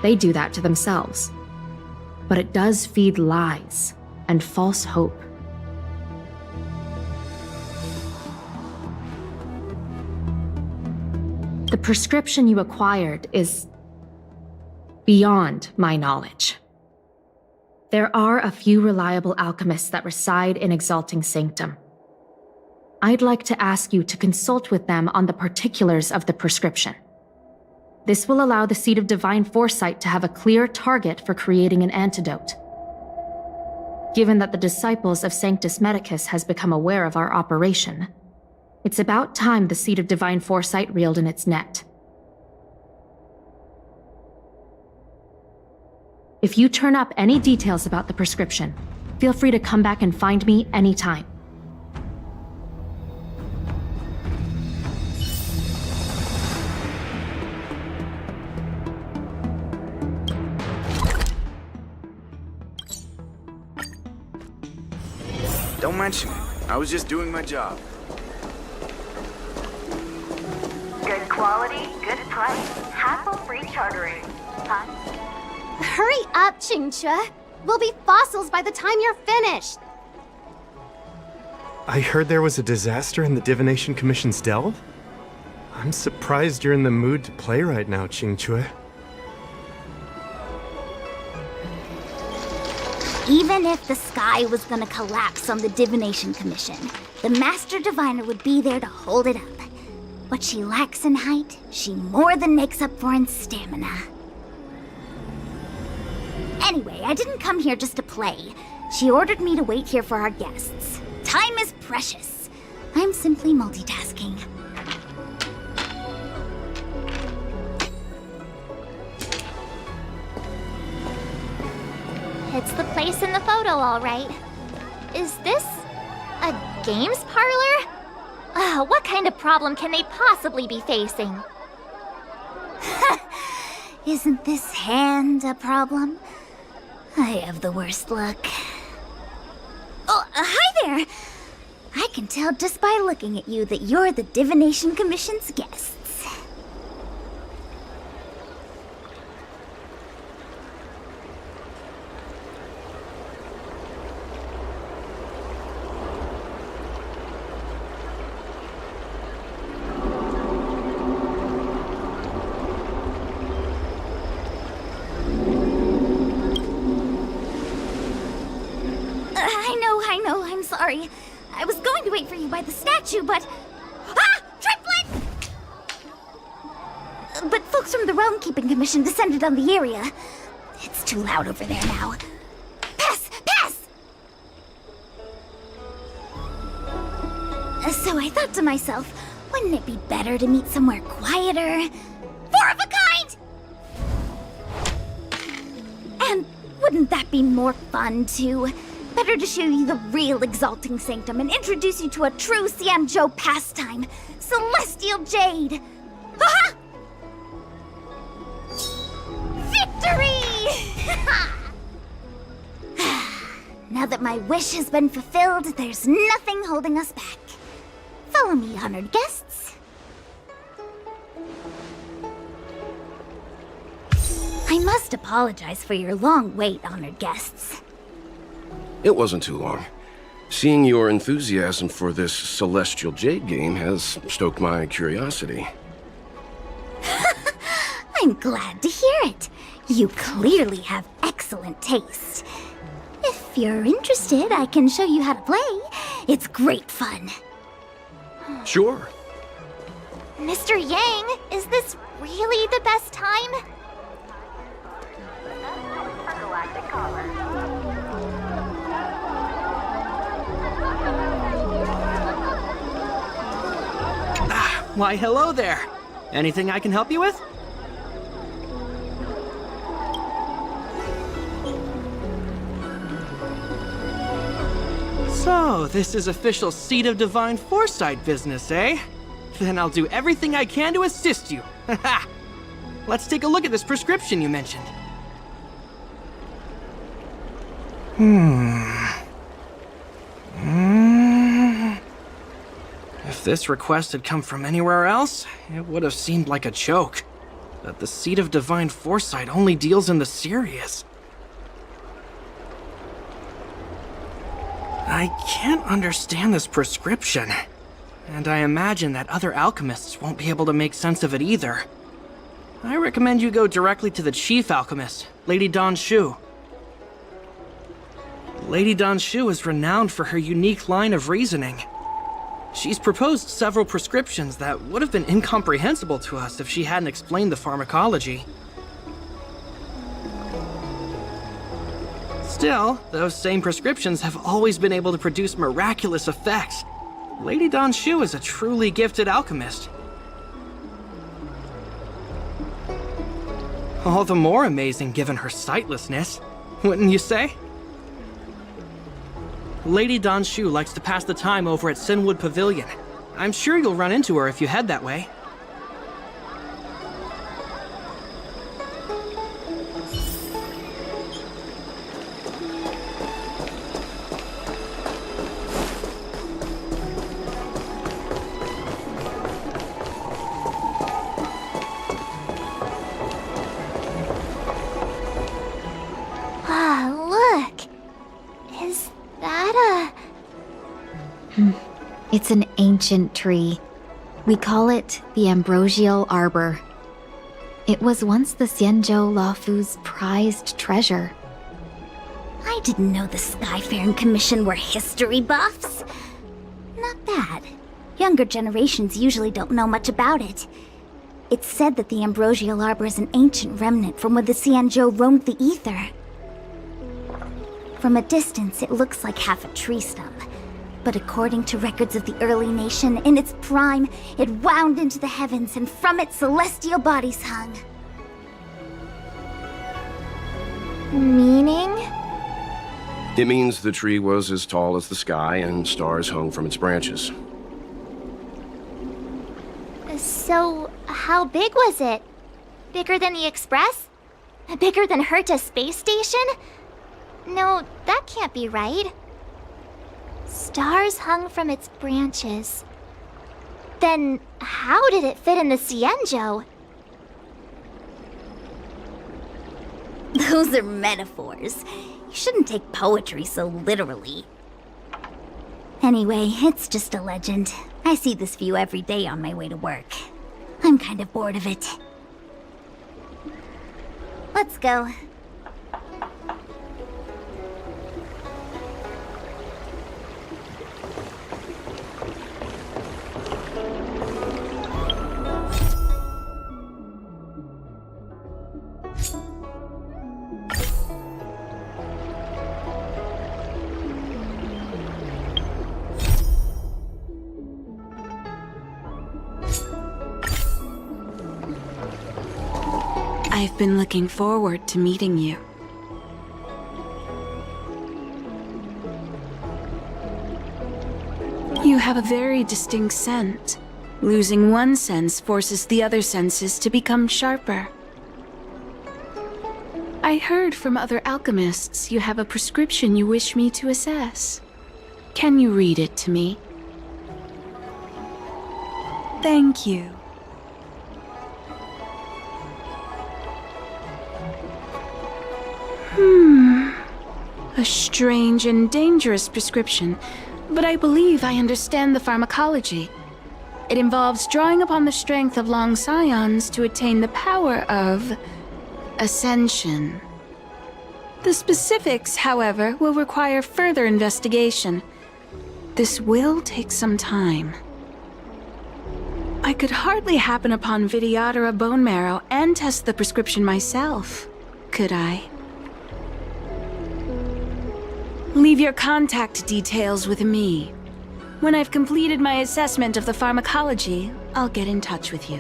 They do that to themselves. But it does feed lies and false hope. The prescription you acquired is beyond my knowledge. There are a few reliable alchemists that reside in Exalting Sanctum. I'd like to ask you to consult with them on the particulars of the prescription. This will allow the Seed of Divine Foresight to have a clear target for creating an antidote. Given that the Disciples of Sanctus Medicus has become aware of our operation, it's about time the Seed of Divine Foresight reeled in its net. If you turn up any details about the prescription, feel free to come back and find me anytime. Don't mention it. I was just doing my job. Good quality, good price. Hassle-free chartering. Huh? Hurry up, Qingque. We'll be fossils by the time you're finished. I heard there was a disaster in the Divination Commission's delve? I'm surprised you're in the mood to play right now, Qingque. Even if the sky was gonna collapse on the Divination Commission, the Master Diviner would be there to hold it up. What she lacks in height, she more than makes up for in stamina. Anyway, I didn't come here just to play. She ordered me to wait here for our guests. Time is precious. I'm simply multitasking. It's the place in the photo, all right. Is this a games parlor? What kind of problem can they possibly be facing? Isn't this hand a problem? I have the worst luck. Oh, hi there! I can tell just by looking at you that you're the Divination Commission's guests. I know, I'm sorry. I was going to wait for you by the statue, but... Ah! Triplet! But folks from the Realm Keeping Commission descended on the area. It's too loud over there now. Pass! Pass! So I thought to myself, wouldn't it be better to meet somewhere quieter? Four of a kind! And wouldn't that be more fun, too? Better to show you the real Exalting Sanctum and introduce you to a true Xianzhou pastime, Celestial Jade! Aha! Victory! Now that my wish has been fulfilled, there's nothing holding us back. Follow me, honored guests. I must apologize for your long wait, honored guests. It wasn't too long. Seeing your enthusiasm for this Celestial Jade game has stoked my curiosity. I'm glad to hear it. You clearly have excellent taste. If you're interested, I can show you how to play. It's great fun. Sure. Mr. Yang, is this really the best time? Why, hello there. Anything I can help you with? So, this is official Seed of Divine Foresight business, eh? Then I'll do everything I can to assist you. Haha! Let's take a look at this prescription you mentioned. If this request had come from anywhere else, it would have seemed like a joke. But the Seed of Divine Foresight only deals in the serious. I can't understand this prescription. And I imagine that other alchemists won't be able to make sense of it either. I recommend you go directly to the chief alchemist, Lady Dan Shu. Lady Dan Shu is renowned for her unique line of reasoning. She's proposed several prescriptions that would have been incomprehensible to us if she hadn't explained the pharmacology. Still, those same prescriptions have always been able to produce miraculous effects. Lady Dan Shu is a truly gifted alchemist. All the more amazing given her sightlessness, wouldn't you say? Lady Dan Shu likes to pass the time over at Sinwood Pavilion. I'm sure you'll run into her if you head that way. Ah, look! Is that a... It's an ancient tree. We call it the Ambrosial Arbor. It was once the Xianzhou Luofu's prized treasure. I didn't know the Skyfaring Commission were history buffs. Not bad. Younger generations usually don't know much about it. It's said that the Ambrosial Arbor is an ancient remnant from when the Xianzhou roamed the ether. From a distance, it looks like half a tree stump. But according to records of the early nation, in its prime, it wound into the heavens, and from it celestial bodies hung. Meaning? It means the tree was as tall as the sky and stars hung from its branches. So, how big was it? Bigger than the Express? Bigger than Herta Space Station? No, that can't be right. Stars hung from its branches. Then, how did it fit in the Xianzhou? Those are metaphors. You shouldn't take poetry so literally. Anyway, it's just a legend. I see this view every day on my way to work. I'm kind of bored of it. Let's go. I've been looking forward to meeting you. You have a very distinct scent. Losing one sense forces the other senses to become sharper. I heard from other alchemists you have a prescription you wish me to assess. Can you read it to me? Thank you. A strange and dangerous prescription, but I believe I understand the pharmacology. It involves drawing upon the strength of long scions to attain the power of ascension. The specifics, however, will require further investigation. This will take some time. I could hardly happen upon Vidyadhara bone marrow and test the prescription myself, could I? Leave your contact details with me. When I've completed my assessment of the pharmacology, I'll get in touch with you.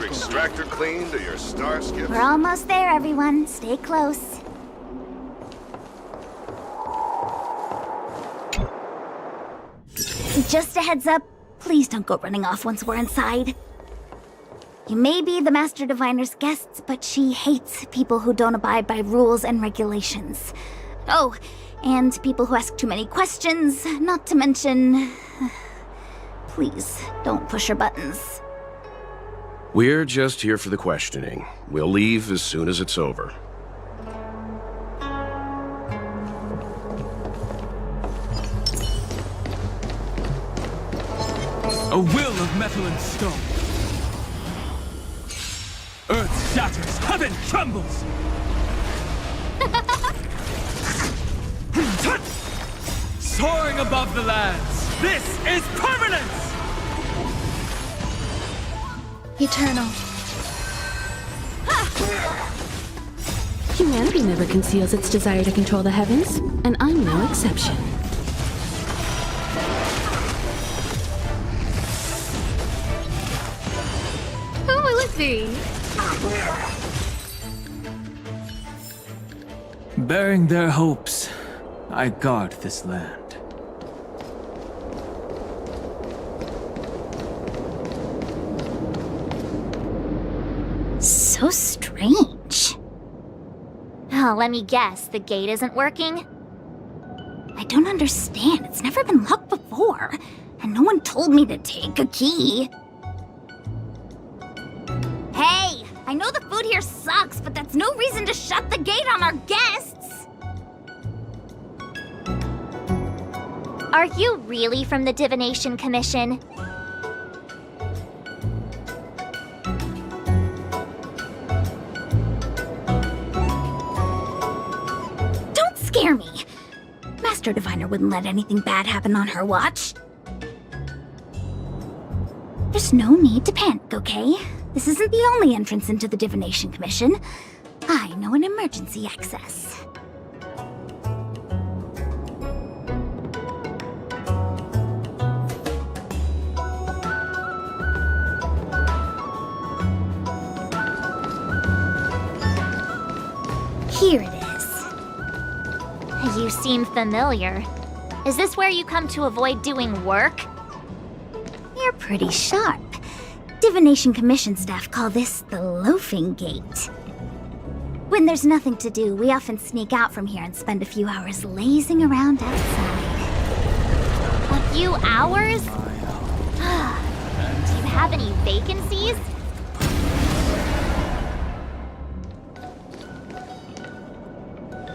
Extractor cleaned or your starship? We're almost there, everyone. Stay close. Just a heads up, please don't go running off once we're inside. You may be the Master Diviner's guests, but she hates people who don't abide by rules and regulations. Oh, and people who ask too many questions, not to mention... Please, don't push her buttons. We're just here for the questioning. We'll leave as soon as it's over. A will of metal and stone. Earth shatters, heaven trembles! Soaring above the lands, this is permanence! Eternal. Humanity never conceals its desire to control the heavens, and I'm no exception. Who will it be? Bearing their hopes, I guard this land. So strange. Oh, let me guess, the gate isn't working? I don't understand. It's never been locked before. And no one told me to take a key. Hey! I know the food here sucks, but that's no reason to shut the gate on our guests! Are you really from the Divination Commission? Don't scare me! Master Diviner wouldn't let anything bad happen on her watch. There's no need to panic, okay? This isn't the only entrance into the Divination Commission. I know an emergency access. Here it is. You seem familiar. Is this where you come to avoid doing work? You're pretty sharp. Divination Commission staff call this the loafing gate. When there's nothing to do, we often sneak out from here and spend a few hours lazing around outside. A few hours? Do you have any vacancies?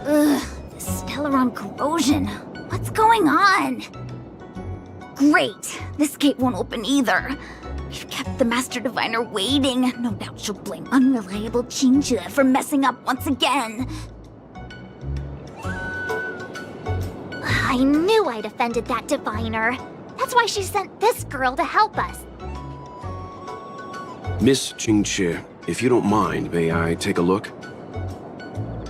Ugh, the Stellaron corrosion. What's going on? Great, this gate won't open either. We've kept the Master Diviner waiting. No doubt she'll blame unreliable Xianzhou for messing up once again. I knew I'd offended that diviner. That's why she sent this girl to help us. Miss Xianzhou, if you don't mind, may I take a look?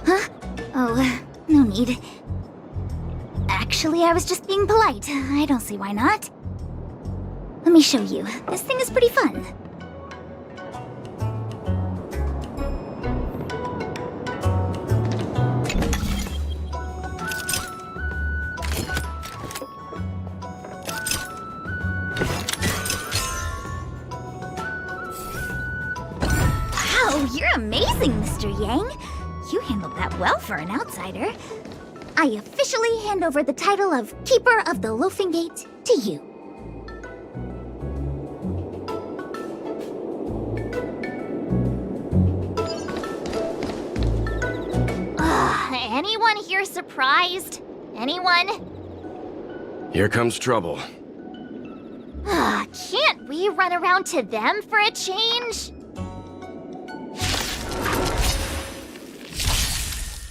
Huh? Oh, no need. Actually, I was just being polite. I don't see why not. Let me show you. This thing is pretty fun. Wow, you're amazing, Mr. Yang. You handled that well for an outsider. I officially hand over the title of Keeper of the Loafing Gate to you. Anyone here surprised? Anyone? Here comes trouble. Can't we run around to them for a change?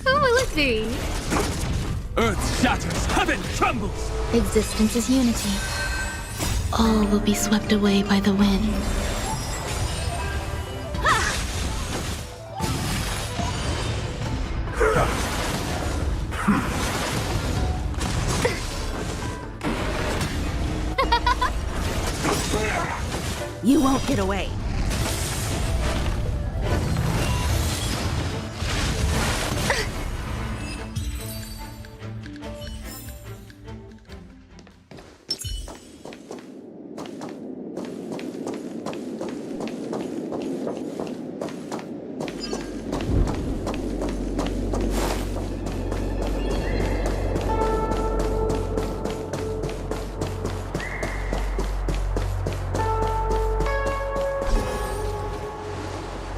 Who will it be? Earth shatters, heaven trembles! Existence is unity. All will be swept away by the wind. You won't get away.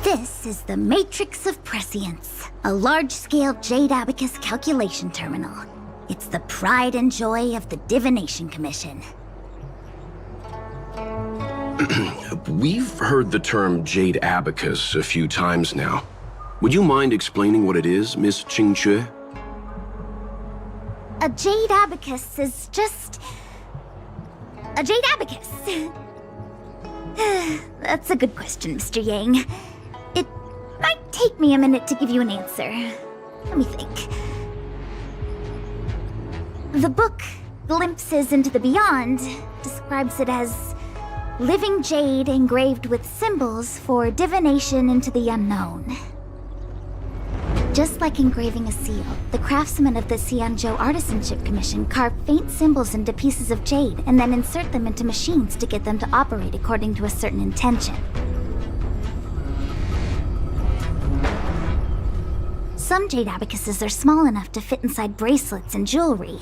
This is the Matrix of Prescience, a large-scale Jade Abacus calculation terminal. It's the pride and joy of the Divination Commission. We've heard the term Jade Abacus a few times now. Would you mind explaining what it is, Miss Xianzhou? A Jade Abacus is just... a Jade Abacus. That's a good question, Mr. Yang. It might take me a minute to give you an answer. Let me think. The book, Glimpses into the Beyond, describes it as living jade engraved with symbols for divination into the unknown. Just like engraving a seal, the craftsmen of the Xianzhou Artisanship Commission carve faint symbols into pieces of jade and then insert them into machines to get them to operate according to a certain intention. Some jade abacuses are small enough to fit inside bracelets and jewelry.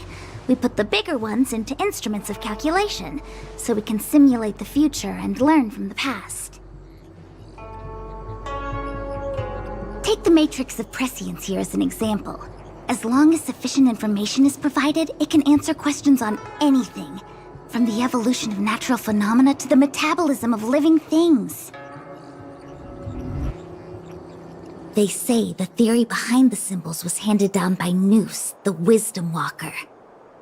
We put the bigger ones into instruments of calculation, so we can simulate the future and learn from the past. Take the Matrix of Prescience here as an example. As long as sufficient information is provided, it can answer questions on anything, from the evolution of natural phenomena to the metabolism of living things. They say the theory behind the symbols was handed down by Nous, the Wisdom Walker.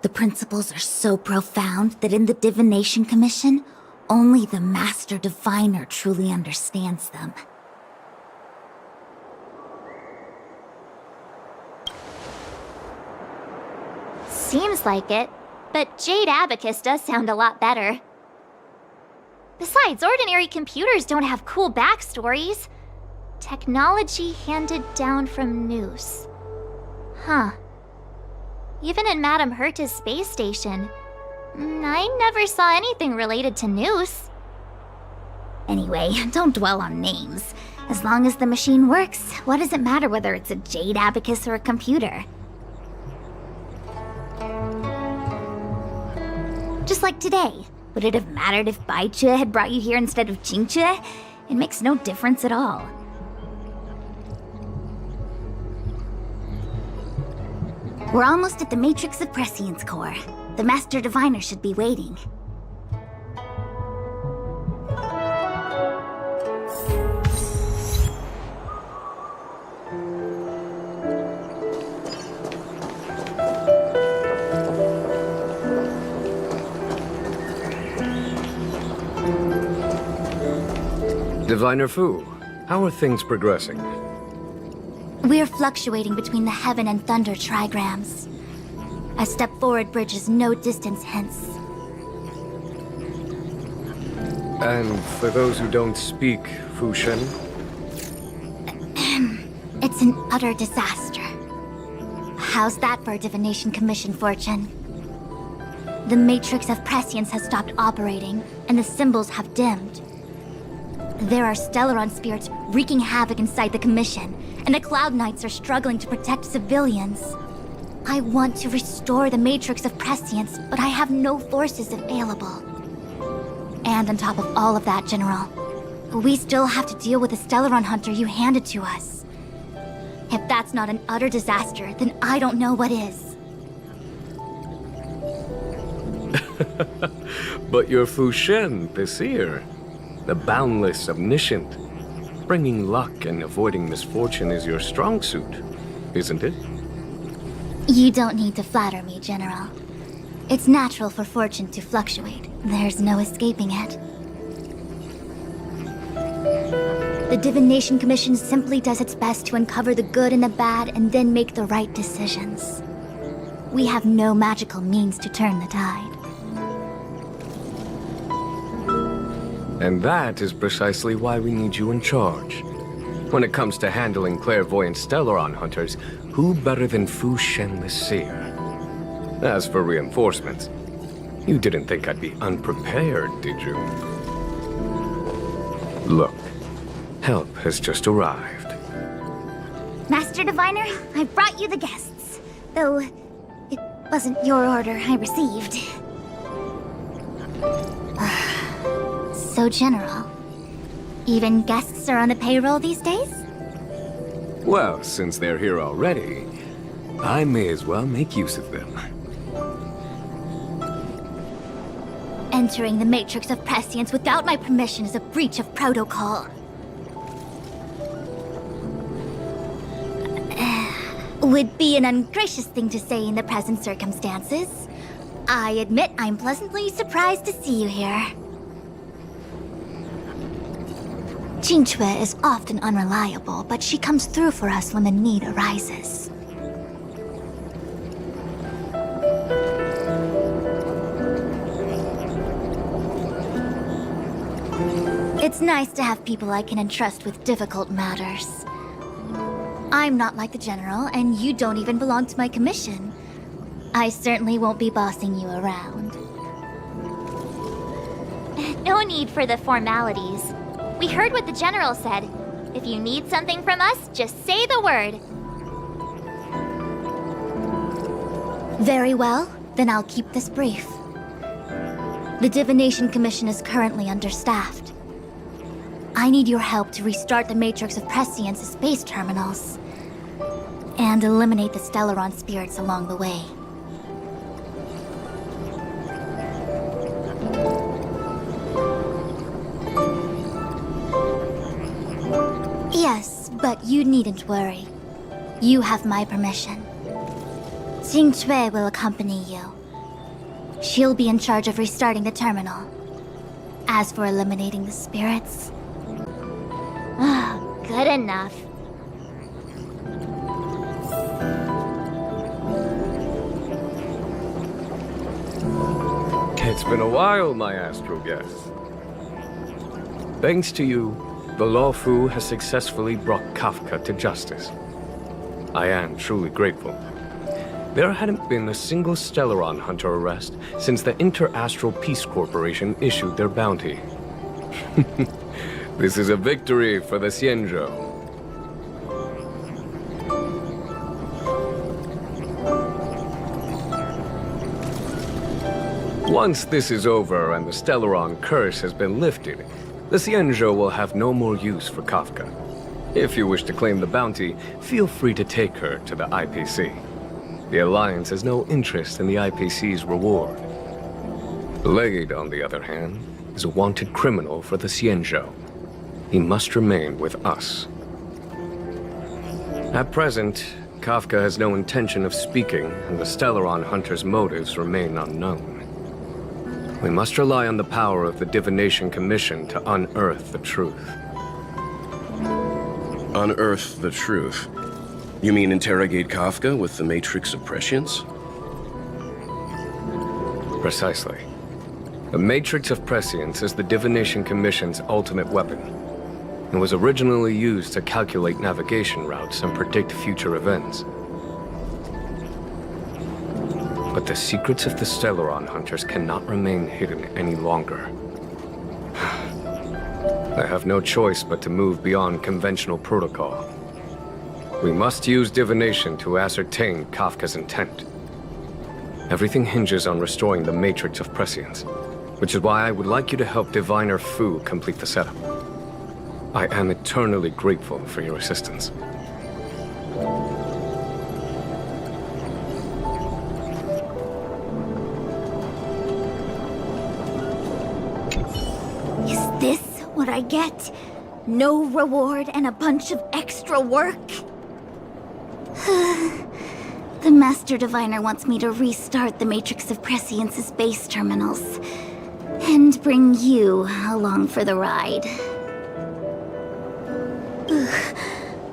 The principles are so profound that in the Divination Commission, only the Master Diviner truly understands them. Seems like it, but Jade Abacus does sound a lot better. Besides, ordinary computers don't have cool backstories. Technology handed down from Nous. Huh. Even in Madame Herta's space station, I never saw anything related to Nous. Anyway, don't dwell on names. As long as the machine works, what does it matter whether it's a Jade Abacus or a computer? Just like today, would it have mattered if Baichue had brought you here instead of Qingchue? It makes no difference at all. We're almost at the Matrix of Prescience core. The Master Diviner should be waiting. Diviner Fu, how are things progressing? We're fluctuating between the Heaven and Thunder trigrams. A step forward bridges no distance hence. And for those who don't speak Fushen? It's an utter disaster. How's that for a Divination Commission fortune? The Matrix of Prescience has stopped operating, and the symbols have dimmed. There are Stellaron spirits wreaking havoc inside the Commission, and the Cloud Knights are struggling to protect civilians. I want to restore the Matrix of Prescience, but I have no forces available. And on top of all of that, General, we still have to deal with the Stellaron hunter you handed to us. If that's not an utter disaster, then I don't know what is. But you're Fushen, Visir, the boundless omniscient. Bringing luck and avoiding misfortune is your strong suit, isn't it? You don't need to flatter me, General. It's natural for fortune to fluctuate. There's no escaping it. The Divination Commission simply does its best to uncover the good and the bad and then make the right decisions. We have no magical means to turn the tide. And that is precisely why we need you in charge. When it comes to handling clairvoyant Stellaron hunters, who better than Fushen the Seer? As for reinforcements, you didn't think I'd be unprepared, did you? Look, help has just arrived. Master Diviner, I brought you the guests. Though, it wasn't your order I received. So, General, even guests are on the payroll these days? Well, since they're here already, I may as well make use of them. Entering the Matrix of Prescience without my permission is a breach of protocol. Would be an ungracious thing to say in the present circumstances. I admit I'm pleasantly surprised to see you here. Qingchue is often unreliable, but she comes through for us when the need arises. It's nice to have people I can entrust with difficult matters. I'm not like the General, and you don't even belong to my commission. I certainly won't be bossing you around. No need for the formalities. We heard what the General said. If you need something from us, just say the word. Very well, then I'll keep this brief. The Divination Commission is currently understaffed. I need your help to restart the Matrix of Prescience's space terminals, and eliminate the Stellaron spirits along the way. Yes, but you needn't worry. You have my permission. Xing Cui will accompany you. She'll be in charge of restarting the terminal. As for eliminating the spirits... Good enough. It's been a while, my astral guest. Thanks to you, the Luofu has successfully brought Kafka to justice. I am truly grateful. There hadn't been a single Stellaron hunter arrest since the Inter-Astral Peace Corporation issued their bounty. This is a victory for the Xianzhou. Once this is over and the Stellaron curse has been lifted, the Xianzhou will have no more use for Kafka. If you wish to claim the bounty, feel free to take her to the IPC. The Alliance has no interest in the IPC's reward. Blade, on the other hand, is a wanted criminal for the Xianzhou. He must remain with us. At present, Kafka has no intention of speaking, and the Stellaron hunter's motives remain unknown. We must rely on the power of the Divination Commission to unearth the truth. Unearth the truth? You mean interrogate Kafka with the Matrix of Prescience? Precisely. The Matrix of Prescience is the Divination Commission's ultimate weapon, and was originally used to calculate navigation routes and predict future events. But the secrets of the Stellaron hunters cannot remain hidden any longer. I have no choice but to move beyond conventional protocol. We must use divination to ascertain Kafka's intent. Everything hinges on restoring the Matrix of Prescience, which is why I would like you to help Diviner Fu complete the setup. I am eternally grateful for your assistance. Is this what I get? No reward and a bunch of extra work? The Master Diviner wants me to restart the Matrix of Prescience's base terminals. And bring you along for the ride. Ugh.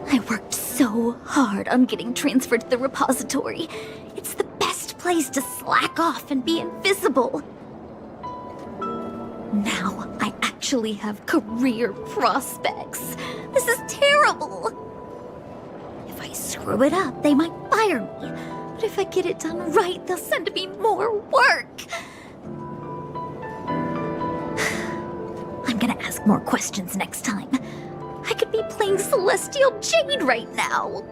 I worked so hard on getting transferred to the repository. It's the best place to slack off and be invisible. Now I actually have career prospects. This is terrible. If I screw it up, they might fire me. But if I get it done right, they'll send me more work. I'm gonna ask more questions next time. I could be playing Celestial Jade right now.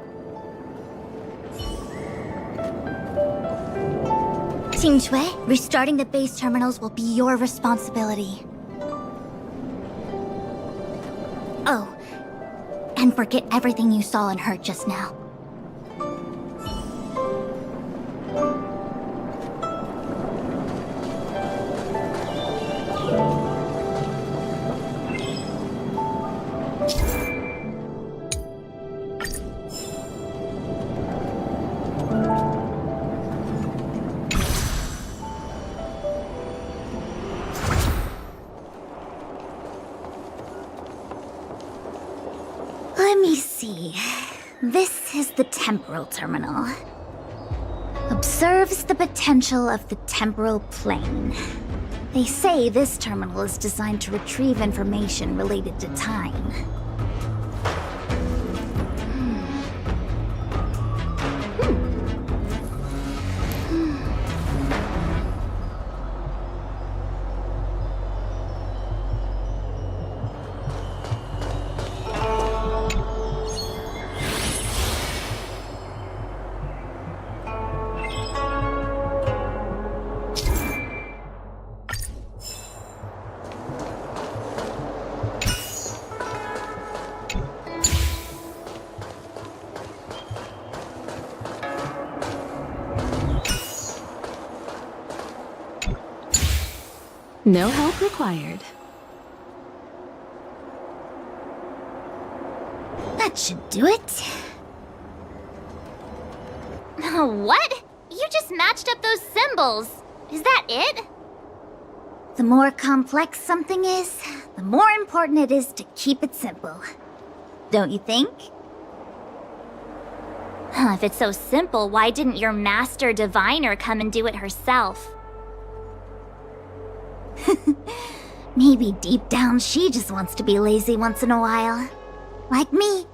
Xing Cui, restarting the base terminals will be your responsibility. Oh, and forget everything you saw and heard just now. Let me see. This is the temporal terminal. Observes the potential of the temporal plane. They say this terminal is designed to retrieve information related to time. No help required. That should do it. What? You just matched up those symbols. Is that it? The more complex something is, the more important it is to keep it simple. Don't you think? If it's so simple, why didn't your master diviner come and do it herself? Maybe deep down she just wants to be lazy once in a while. Like me.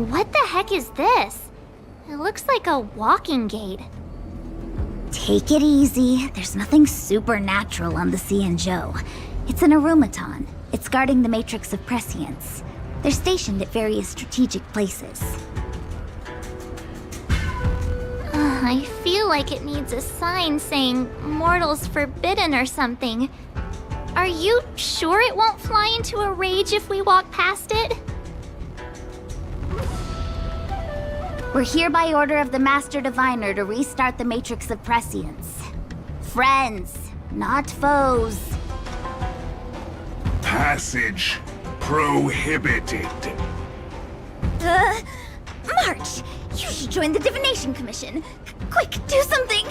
What the heck is this? It looks like a walking gate. Take it easy. There's nothing supernatural on the Xianzhou. It's an arumaton. It's guarding the matrix of prescience. They're stationed at various strategic places. I feel like it needs a sign saying mortals forbidden or something. Are you sure it won't fly into a rage if we walk past it? We're here by order of the Master Diviner to restart the Matrix of Prescience. Friends, not foes. Passage prohibited. March! You should join the Divination Commission. Quick, do something!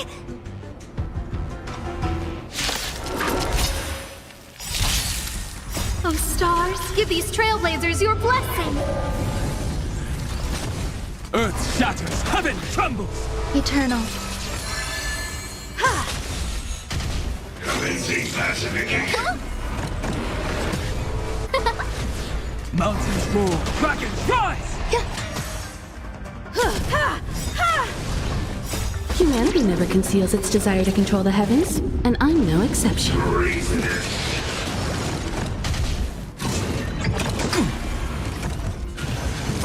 Oh, stars, give these trailblazers your blessing! Earth shatters, heaven trembles! Eternal. Commencing pacification. Mountains roar, dragons rise! Humanity never conceals its desire to control the heavens, and I'm no exception.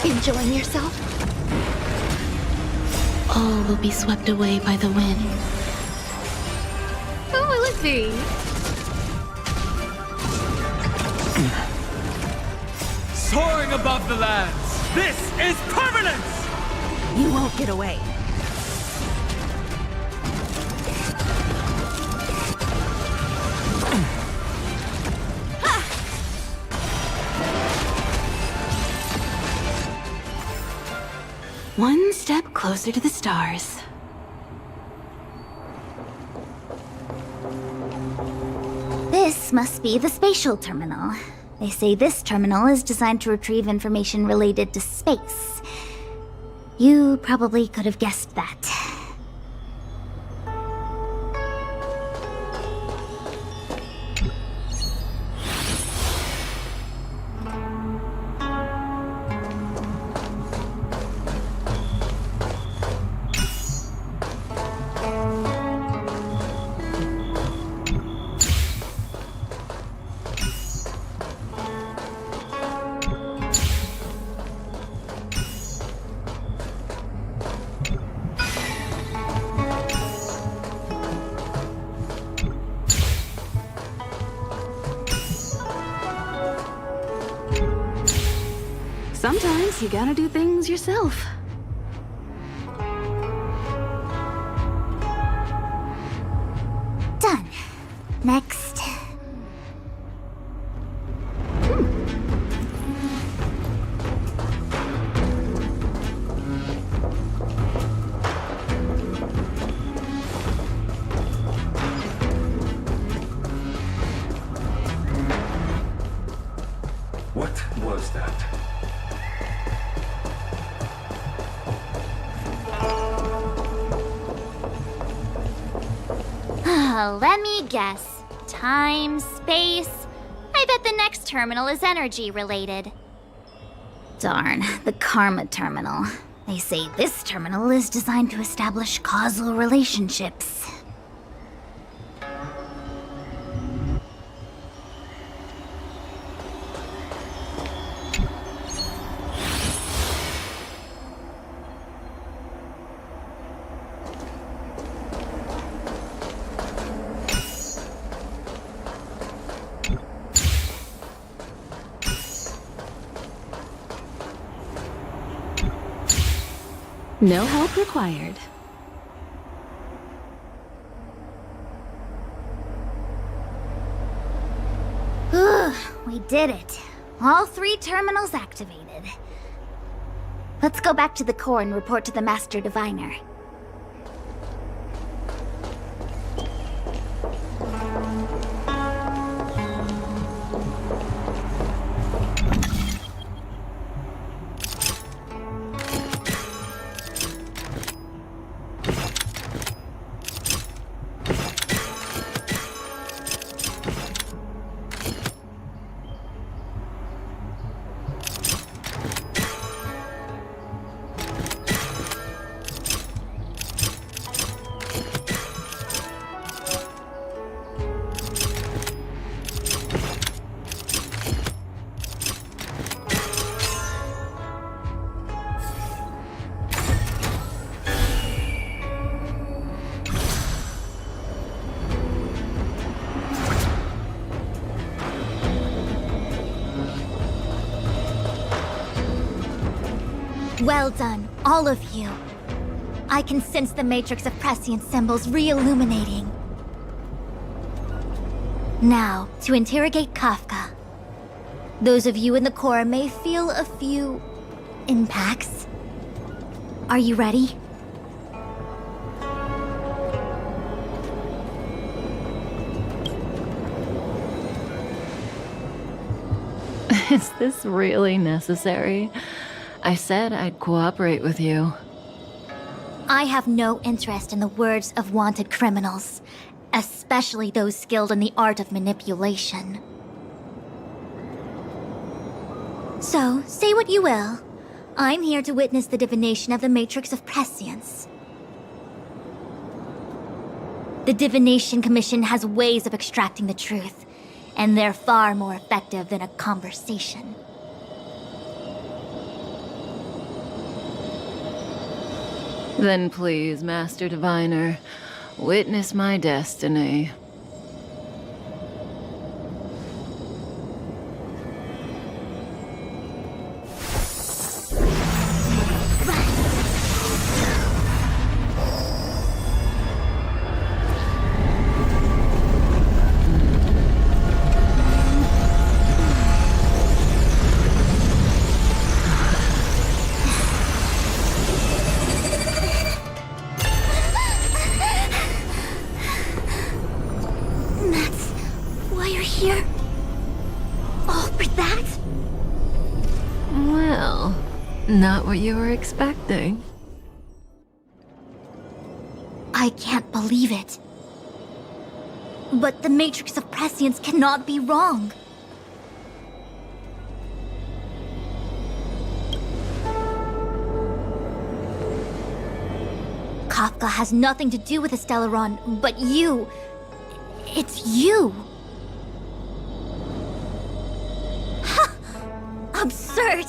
Enjoying yourself? All will be swept away by the wind. Oh, let's see. Soaring above the lands, this is permanence! You won't get away. One step closer to the stars. This must be the spatial terminal. They say this terminal is designed to retrieve information related to space. You probably could have guessed that. Sometimes you gotta do things yourself. Done. Next. What was that? Let me guess. Time, space. I bet the next terminal is energy related. Darn, the Karma Terminal. They say this terminal is designed to establish causal relationships. No help required. We did it. All 3 terminals activated. Let's go back to the core and report to the Master Diviner. Well done, all of you. I can sense the matrix of prescient symbols re-illuminating. Now, to interrogate Kafka. Those of you in the core may feel a few impacts. Are you ready? Is this really necessary? I said I'd cooperate with you. I have no interest in the words of wanted criminals, especially those skilled in the art of manipulation. So, say what you will. I'm here to witness the divination of the Matrix of Prescience. The Divination Commission has ways of extracting the truth, and they're far more effective than a conversation. Then please, Master Diviner, witness my destiny. Not what you were expecting. I can't believe it. But the Matrix of Prescience cannot be wrong. Kafka has nothing to do with Stellaron, but you... It's you! Ha! Absurd!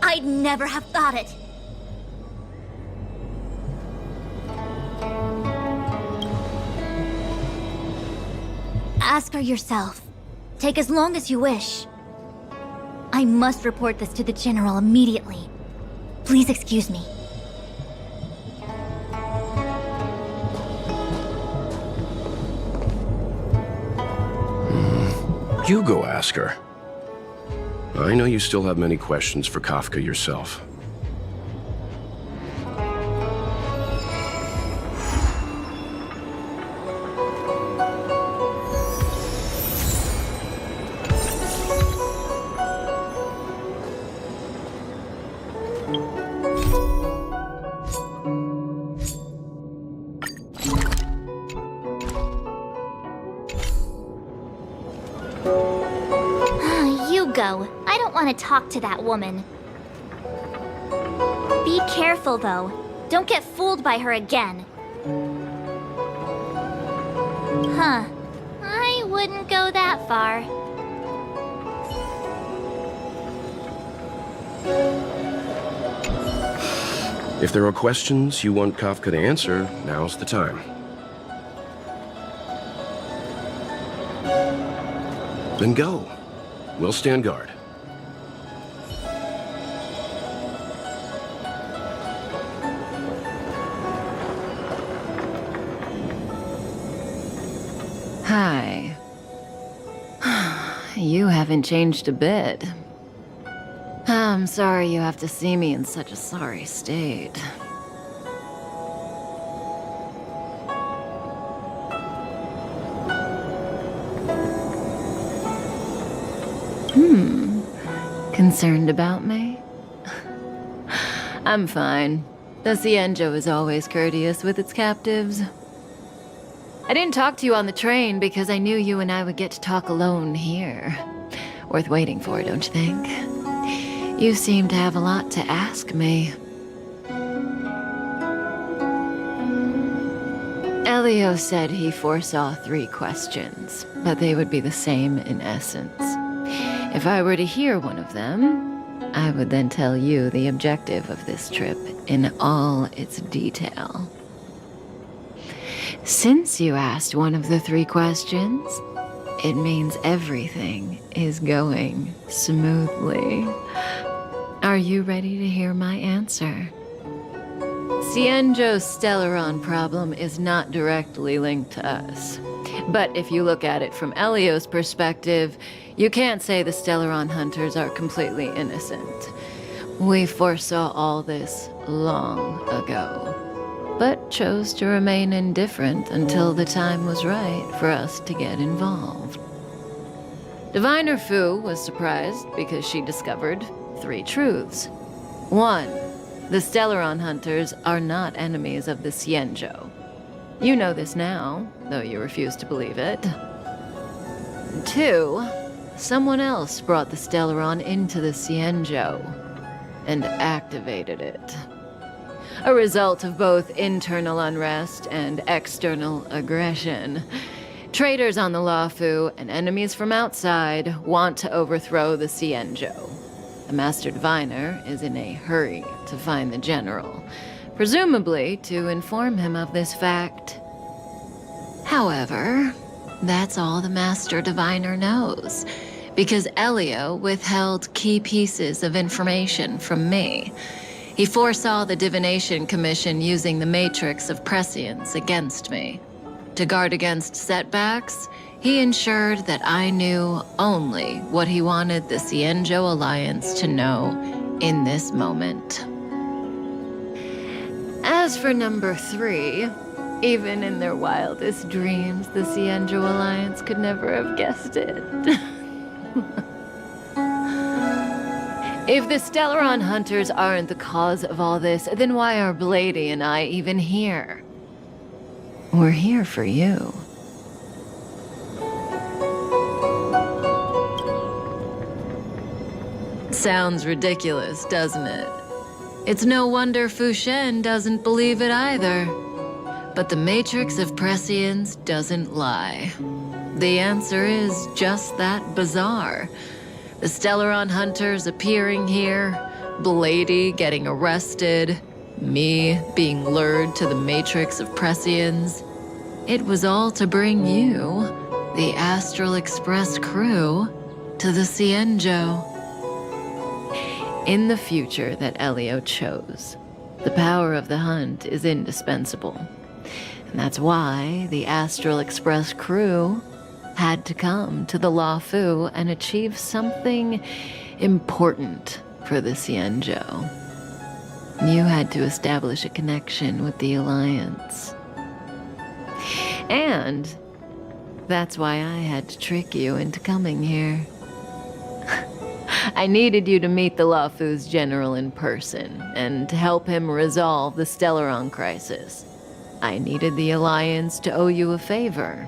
I'd never have thought it. Ask her yourself. Take as long as you wish. I must report this to the General immediately. Please excuse me. You go ask her. I know you still have many questions for Kafka yourself. go. I don't want to talk to that woman. Be careful, though. Don't get fooled by her again. Huh. I wouldn't go that far. If there are questions you want Kafka to answer, now's the time. Then go. We'll stand guard. Hi. You haven't changed a bit. I'm sorry you have to see me in such a sorry state. Concerned about me? I'm fine. The Xianzhou is always courteous with its captives. I didn't talk to you on the train because I knew you and I would get to talk alone here. Worth waiting for, don't you think? You seem to have a lot to ask me. Elio said he foresaw 3 questions, but they would be the same in essence. If I were to hear one of them, I would then tell you the objective of this trip in all its detail. Since you asked one of the 3 questions, it means everything is going smoothly. Are you ready to hear my answer? Xianzhou's Stellaron problem is not directly linked to us. But if you look at it from Elio's perspective, you can't say the Stellaron hunters are completely innocent. We foresaw all this long ago, but chose to remain indifferent until the time was right for us to get involved. Diviner Fu was surprised because she discovered 3 truths. 1. The Stellaron hunters are not enemies of the Xianzhou. You know this now, though you refuse to believe it. 2. Someone else brought the Stellaron into the Xianzhou and activated it. A result of both internal unrest and external aggression. Traitors on the Luofu and enemies from outside want to overthrow the Xianzhou. The Master Diviner is in a hurry to find the General, presumably to inform him of this fact. However, that's all the Master Diviner knows, because Elio withheld key pieces of information from me. He foresaw the Divination Commission using the Matrix of Prescience against me. To guard against setbacks, he ensured that I knew only what he wanted the Xianzhou Alliance to know in this moment. As for number 3, even in their wildest dreams, the Xianzhou Alliance could never have guessed it. If the Stellaron hunters aren't the cause of all this, then why are Blady and I even here? We're here for you. Sounds ridiculous, doesn't it? It's no wonder Fu Shen doesn't believe it either. But the Matrix of Prescience doesn't lie. The answer is just that bizarre. The Stellaron hunters appearing here, Blady getting arrested, me being lured to the Matrix of Prescience. It was all to bring you, the Astral Express crew, to the Xianzhou. In the future that Elio chose, the power of the hunt is indispensable. And that's why the Astral Express crew had to come to the Luofu and achieve something important for the Xianzhou. You had to establish a connection with the Alliance. And that's why I had to trick you into coming here. I needed you to meet the Luofu's general in person and to help him resolve the Stellaron crisis. I needed the Alliance to owe you a favor.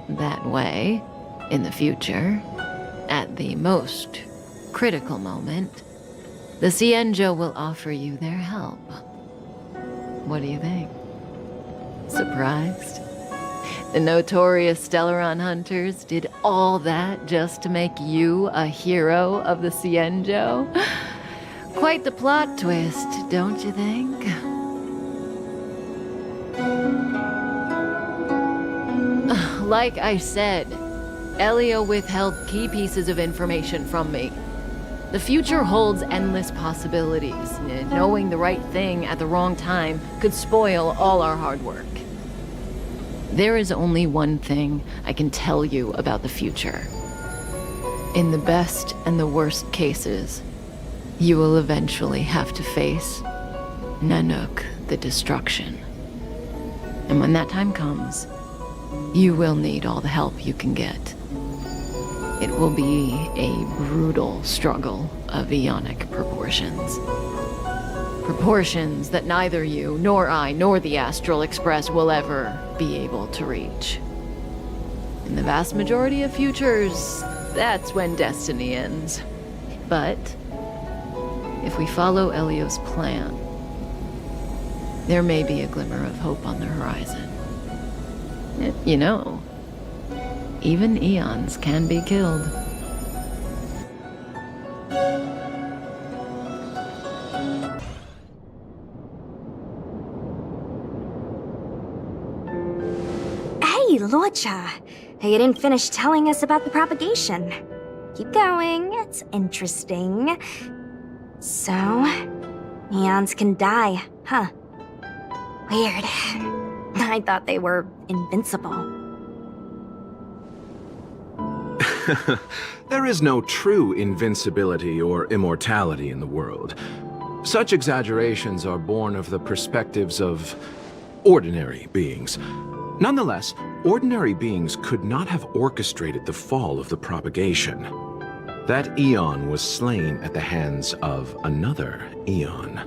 That way, in the future, at the most critical moment, the Xianzhou will offer you their help. What do you think? Surprised? The notorious Stellaron hunters did all that just to make you a hero of the Xianzhou? Quite the plot twist, don't you think? Like I said, Elio withheld key pieces of information from me. The future holds endless possibilities. Knowing the right thing at the wrong time could spoil all our hard work. There is only one thing I can tell you about the future. In the best and the worst cases, you will eventually have to face Nanook the Destruction. And when that time comes, you will need all the help you can get. It will be a brutal struggle of eonic proportions. Proportions that neither you, nor I, nor the Astral Express will ever be able to reach. In the vast majority of futures, that's when destiny ends. But if we follow Elio's plan, there may be a glimmer of hope on the horizon. You know, even eons can be killed. Hey, Luocha! You didn't finish telling us about the propagation. Keep going, it's interesting. So, eons can die, huh? Weird. I thought they were invincible. There is no true invincibility or immortality in the world. Such exaggerations are born of the perspectives of ordinary beings. Nonetheless, ordinary beings could not have orchestrated the fall of the propagation. That eon was slain at the hands of another eon.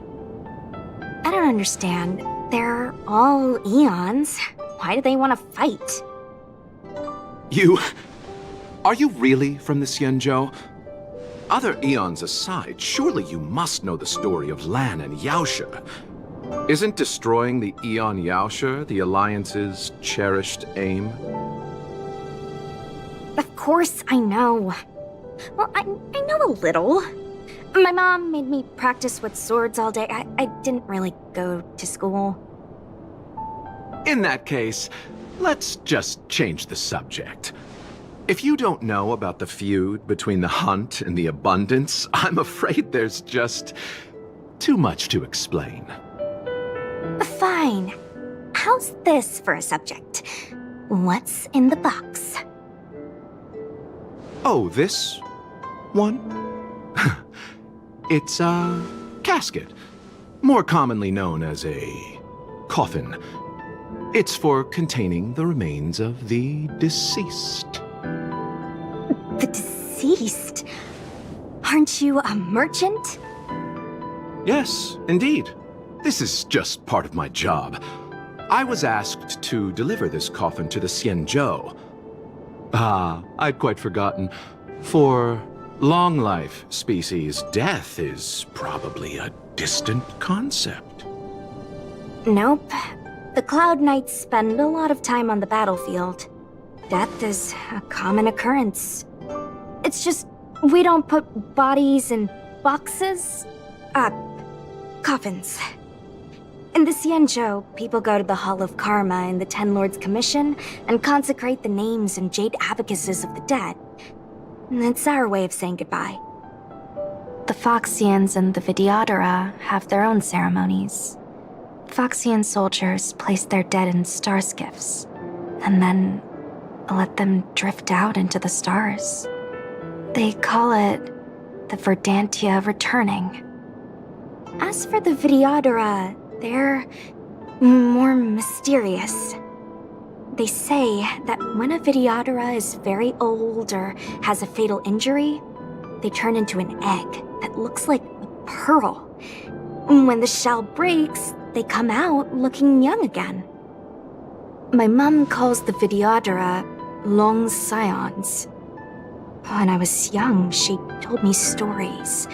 I don't understand. They're all eons. Why do they want to fight? Are you really from the Xianzhou? Other eons aside, surely you must know the story of Lan and Yaoshe. Isn't destroying the Eon Yaoshe the Alliance's cherished aim? Of course I know. Well, I know a little. My mom made me practice with swords all day. I didn't really go to school. In that case, let's just change the subject. If you don't know about the feud between the Hunt and the Abundance, I'm afraid there's just too much to explain. Fine. How's this for a subject? What's in the box? Oh, this one? It's a casket, more commonly known as a coffin. It's for containing the remains of the deceased. The deceased? Aren't you a merchant? Yes, indeed. This is just part of my job. I was asked to deliver this coffin to the Xianzhou. I'd quite forgotten. For long life species, death is probably a distant concept. Nope. The Cloud Knights spend a lot of time on the battlefield. Death is a common occurrence. It's just, we don't put bodies in boxes. Coffins. In the Xianzhou, people go to the Hall of Karma in the Ten Lords Commission and consecrate the names and jade abacuses of the dead. It's our way of saying goodbye. The Foxians and the Vidyadhara have their own ceremonies. Foxian soldiers place their dead in star skiffs, and then let them drift out into the stars. They call it the Verdantia returning. As for the Vidyadhara, they're more mysterious. They say that when a Vidyadhara is very old or has a fatal injury, they turn into an egg that looks like a pearl. When the shell breaks, they come out looking young again. My mom calls the Vidyadhara long scions. When I was young, she told me stories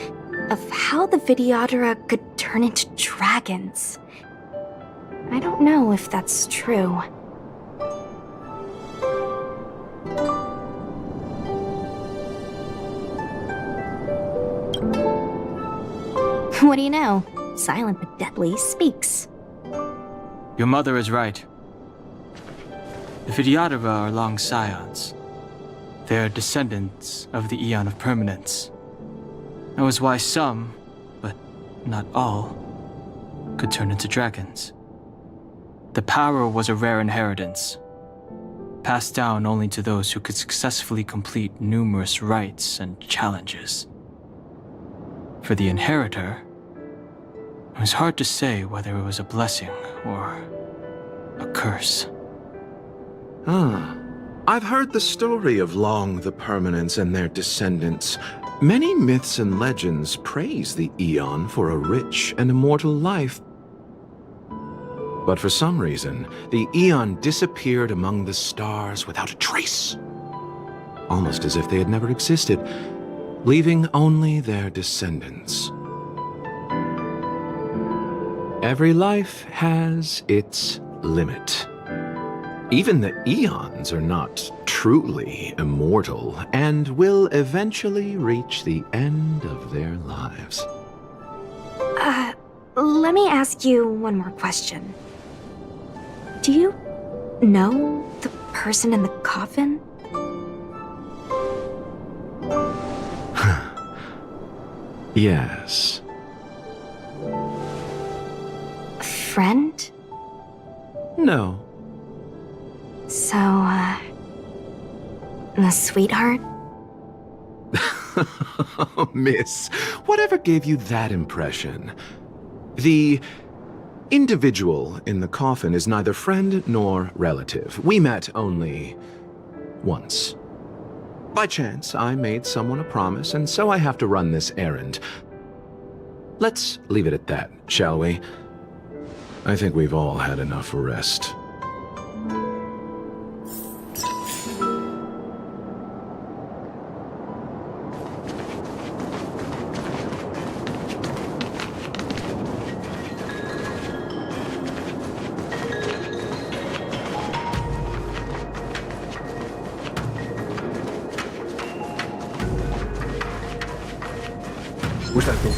of how the Vidyadhara could turn into dragons. I don't know if that's true. What do you know? Silent but deadly speaks. Your mother is right. The Vidyadhara are long scions. They are descendants of the Eon of Permanence. That was why some, but not all, could turn into dragons. The power was a rare inheritance, passed down only to those who could successfully complete numerous rites and challenges. For the inheritor, it was hard to say whether it was a blessing or a curse. I've heard the story of Long the Permanents and their descendants. Many myths and legends praise the Eon for a rich and immortal life. But for some reason, the Eon disappeared among the stars without a trace. Almost as if they had never existed, leaving only their descendants. Every life has its limit. Even the Eons are not truly immortal and will eventually reach the end of their lives. Let me ask you one more question. Do you know the person in the coffin? Yes. Friend? No. So, the sweetheart? Miss, whatever gave you that impression? The individual in the coffin is neither friend nor relative. We met only once. By chance, I made someone a promise, and so I have to run this errand. Let's leave it at that, shall we? I think we've all had enough rest. Where's that thing?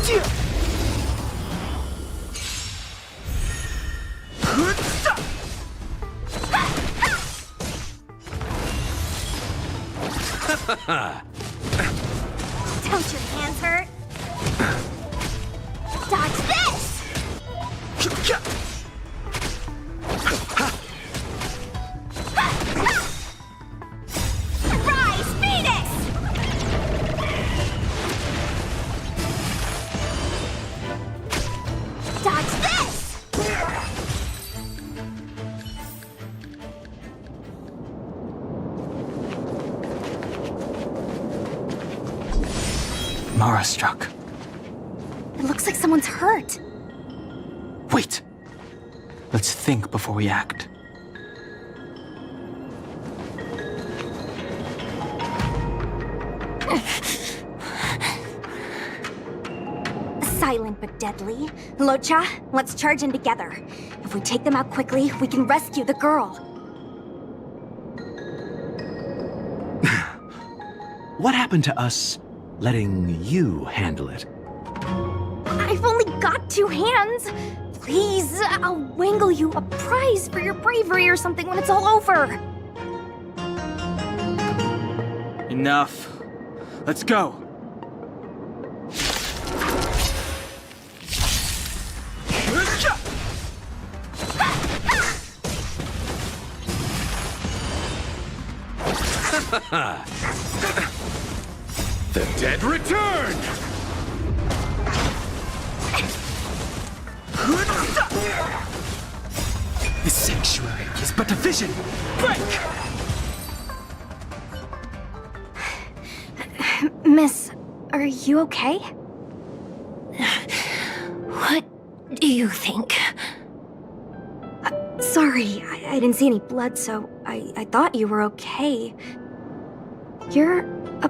Don't your hands hurt? Dodge this! Rise, Phoenix! Dodge this! Mara struck. It looks like someone's hurt. Wait! Let's think before we act. Silent but deadly. Locha, let's charge in together. If we take them out quickly, we can rescue the girl. What happened to us letting you handle it? I've only got 2 hands. Please, I'll wangle you a prize for your bravery or something when it's all over. Enough. Let's go. The dead return! The sanctuary is but a vision. Break! Miss, are you okay? What do you think? Sorry, I didn't see any blood, so I thought you were okay. You're a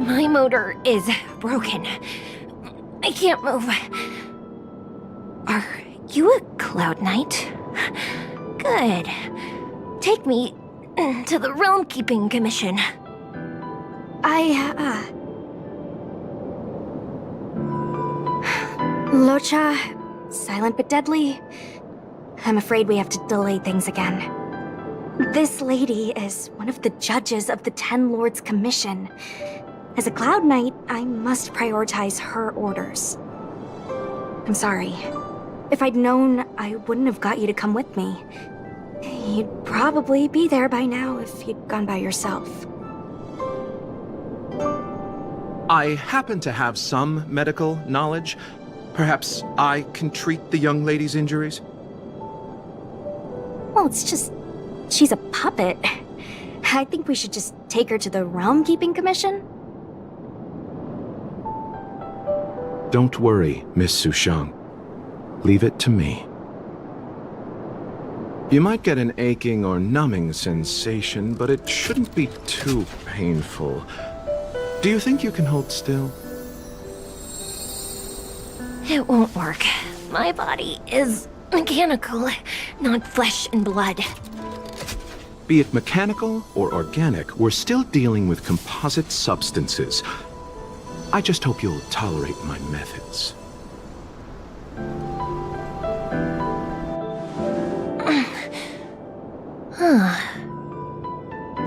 My motor is broken. I can't move. Are you a Cloud Knight? Good. Take me to the Realm Keeping Commission. Locha, silent but deadly. I'm afraid we have to delay things again. This lady is one of the judges of the Ten Lords Commission. As a Cloud Knight, I must prioritize her orders. I'm sorry. If I'd known, I wouldn't have got you to come with me. You'd probably be there by now if you'd gone by yourself. I happen to have some medical knowledge. Perhaps I can treat the young lady's injuries? Well, it's just... she's a puppet. I think we should just take her to the Realm Keeping Commission. Don't worry, Miss Sushang. Leave it to me. You might get an aching or numbing sensation, but it shouldn't be too painful. Do you think you can hold still? It won't work. My body is mechanical, not flesh and blood. Be it mechanical or organic, we're still dealing with composite substances. I just hope you'll tolerate my methods.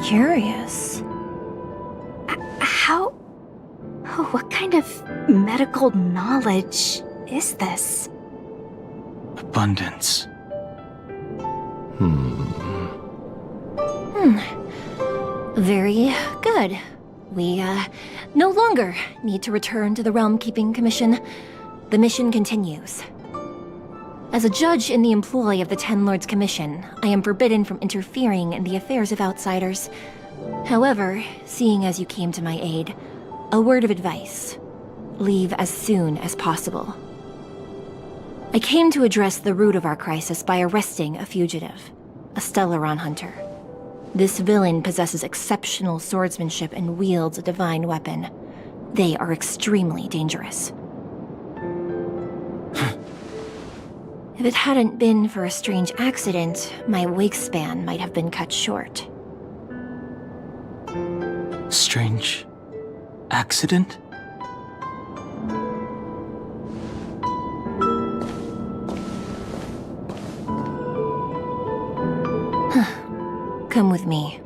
Curious. How... what kind of medical knowledge is this? Abundance. Very good. We, no longer need to return to the Realm Keeping Commission. The mission continues. As a judge in the employ of the Ten Lords Commission, I am forbidden from interfering in the affairs of outsiders. However, seeing as you came to my aid, a word of advice. Leave as soon as possible. I came to address the root of our crisis by arresting a fugitive, a Stellaron hunter. This villain possesses exceptional swordsmanship and wields a divine weapon. They are extremely dangerous. If it hadn't been for a strange accident, my wingspan might have been cut short. Strange accident? Come with me.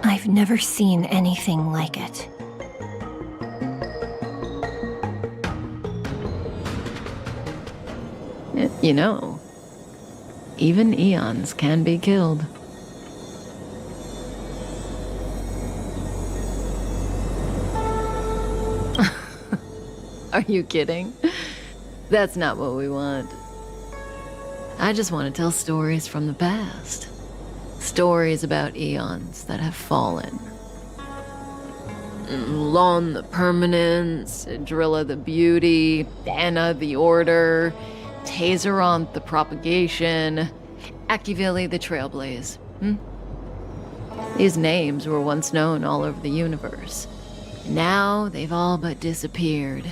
I've never seen anything like it. You know, even eons can be killed. Are you kidding? That's not what we want. I just want to tell stories from the past. Stories about eons that have fallen. Lon the Permanence, Drilla the Beauty, Anna the Order, Tazeronth the Propagation, Akivili the Trailblaze. These names were once known all over the universe. Now they've all but disappeared,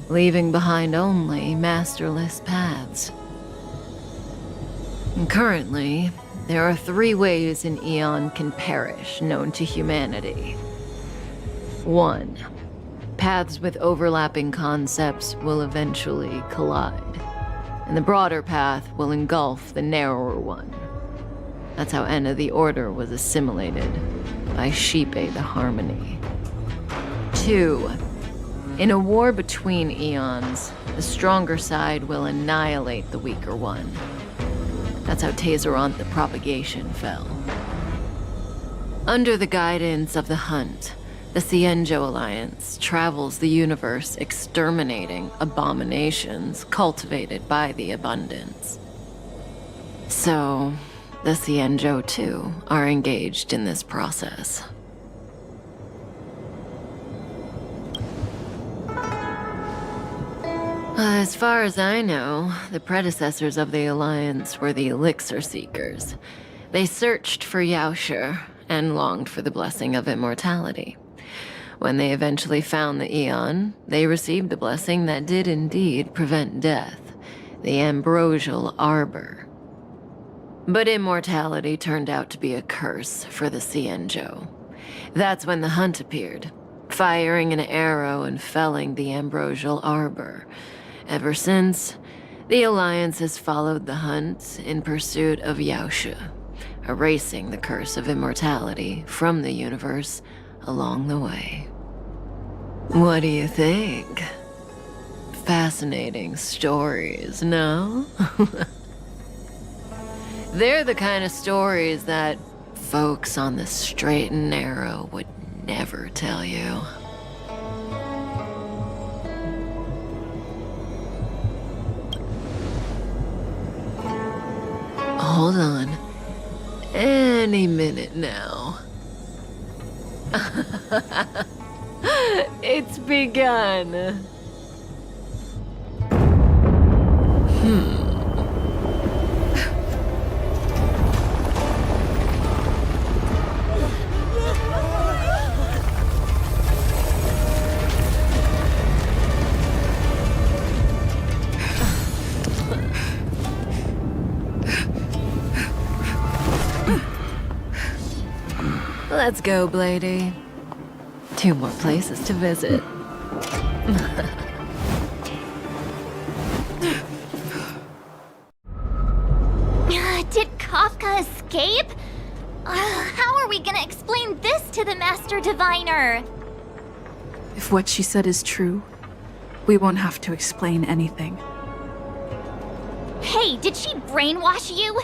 leaving behind only masterless paths. And currently, there are 3 ways an eon can perish known to humanity. 1. Paths with overlapping concepts will eventually collide, and the broader path will engulf the narrower one. That's how Enna the Order was assimilated by Xipe the Harmony. 2. In a war between eons, the stronger side will annihilate the weaker one. That's how Tazeronth the Propagation fell. Under the guidance of the Hunt, the Xianzhou Alliance travels the universe exterminating abominations cultivated by the Abundance. So, the Xianzhou too are engaged in this process. As far as I know, the predecessors of the Alliance were the Elixir Seekers. They searched for Yaoshe and longed for the blessing of immortality. When they eventually found the Aeon, they received the blessing that did indeed prevent death, the Ambrosial Arbor. But immortality turned out to be a curse for the Xianzhou. That's when the Hunt appeared, firing an arrow and felling the Ambrosial Arbor. Ever since, the Alliance has followed the Hunt in pursuit of Yaoshe, erasing the curse of immortality from the universe along the way. What do you think? Fascinating stories, no? They're the kind of stories that folks on the straight and narrow would never tell you. Hold on. Any minute now. It's begun. Let's go, Blady. 2 more places to visit. Did Kafka escape? How are we gonna explain this to the Master Diviner? If what she said is true, we won't have to explain anything. Hey, did she brainwash you?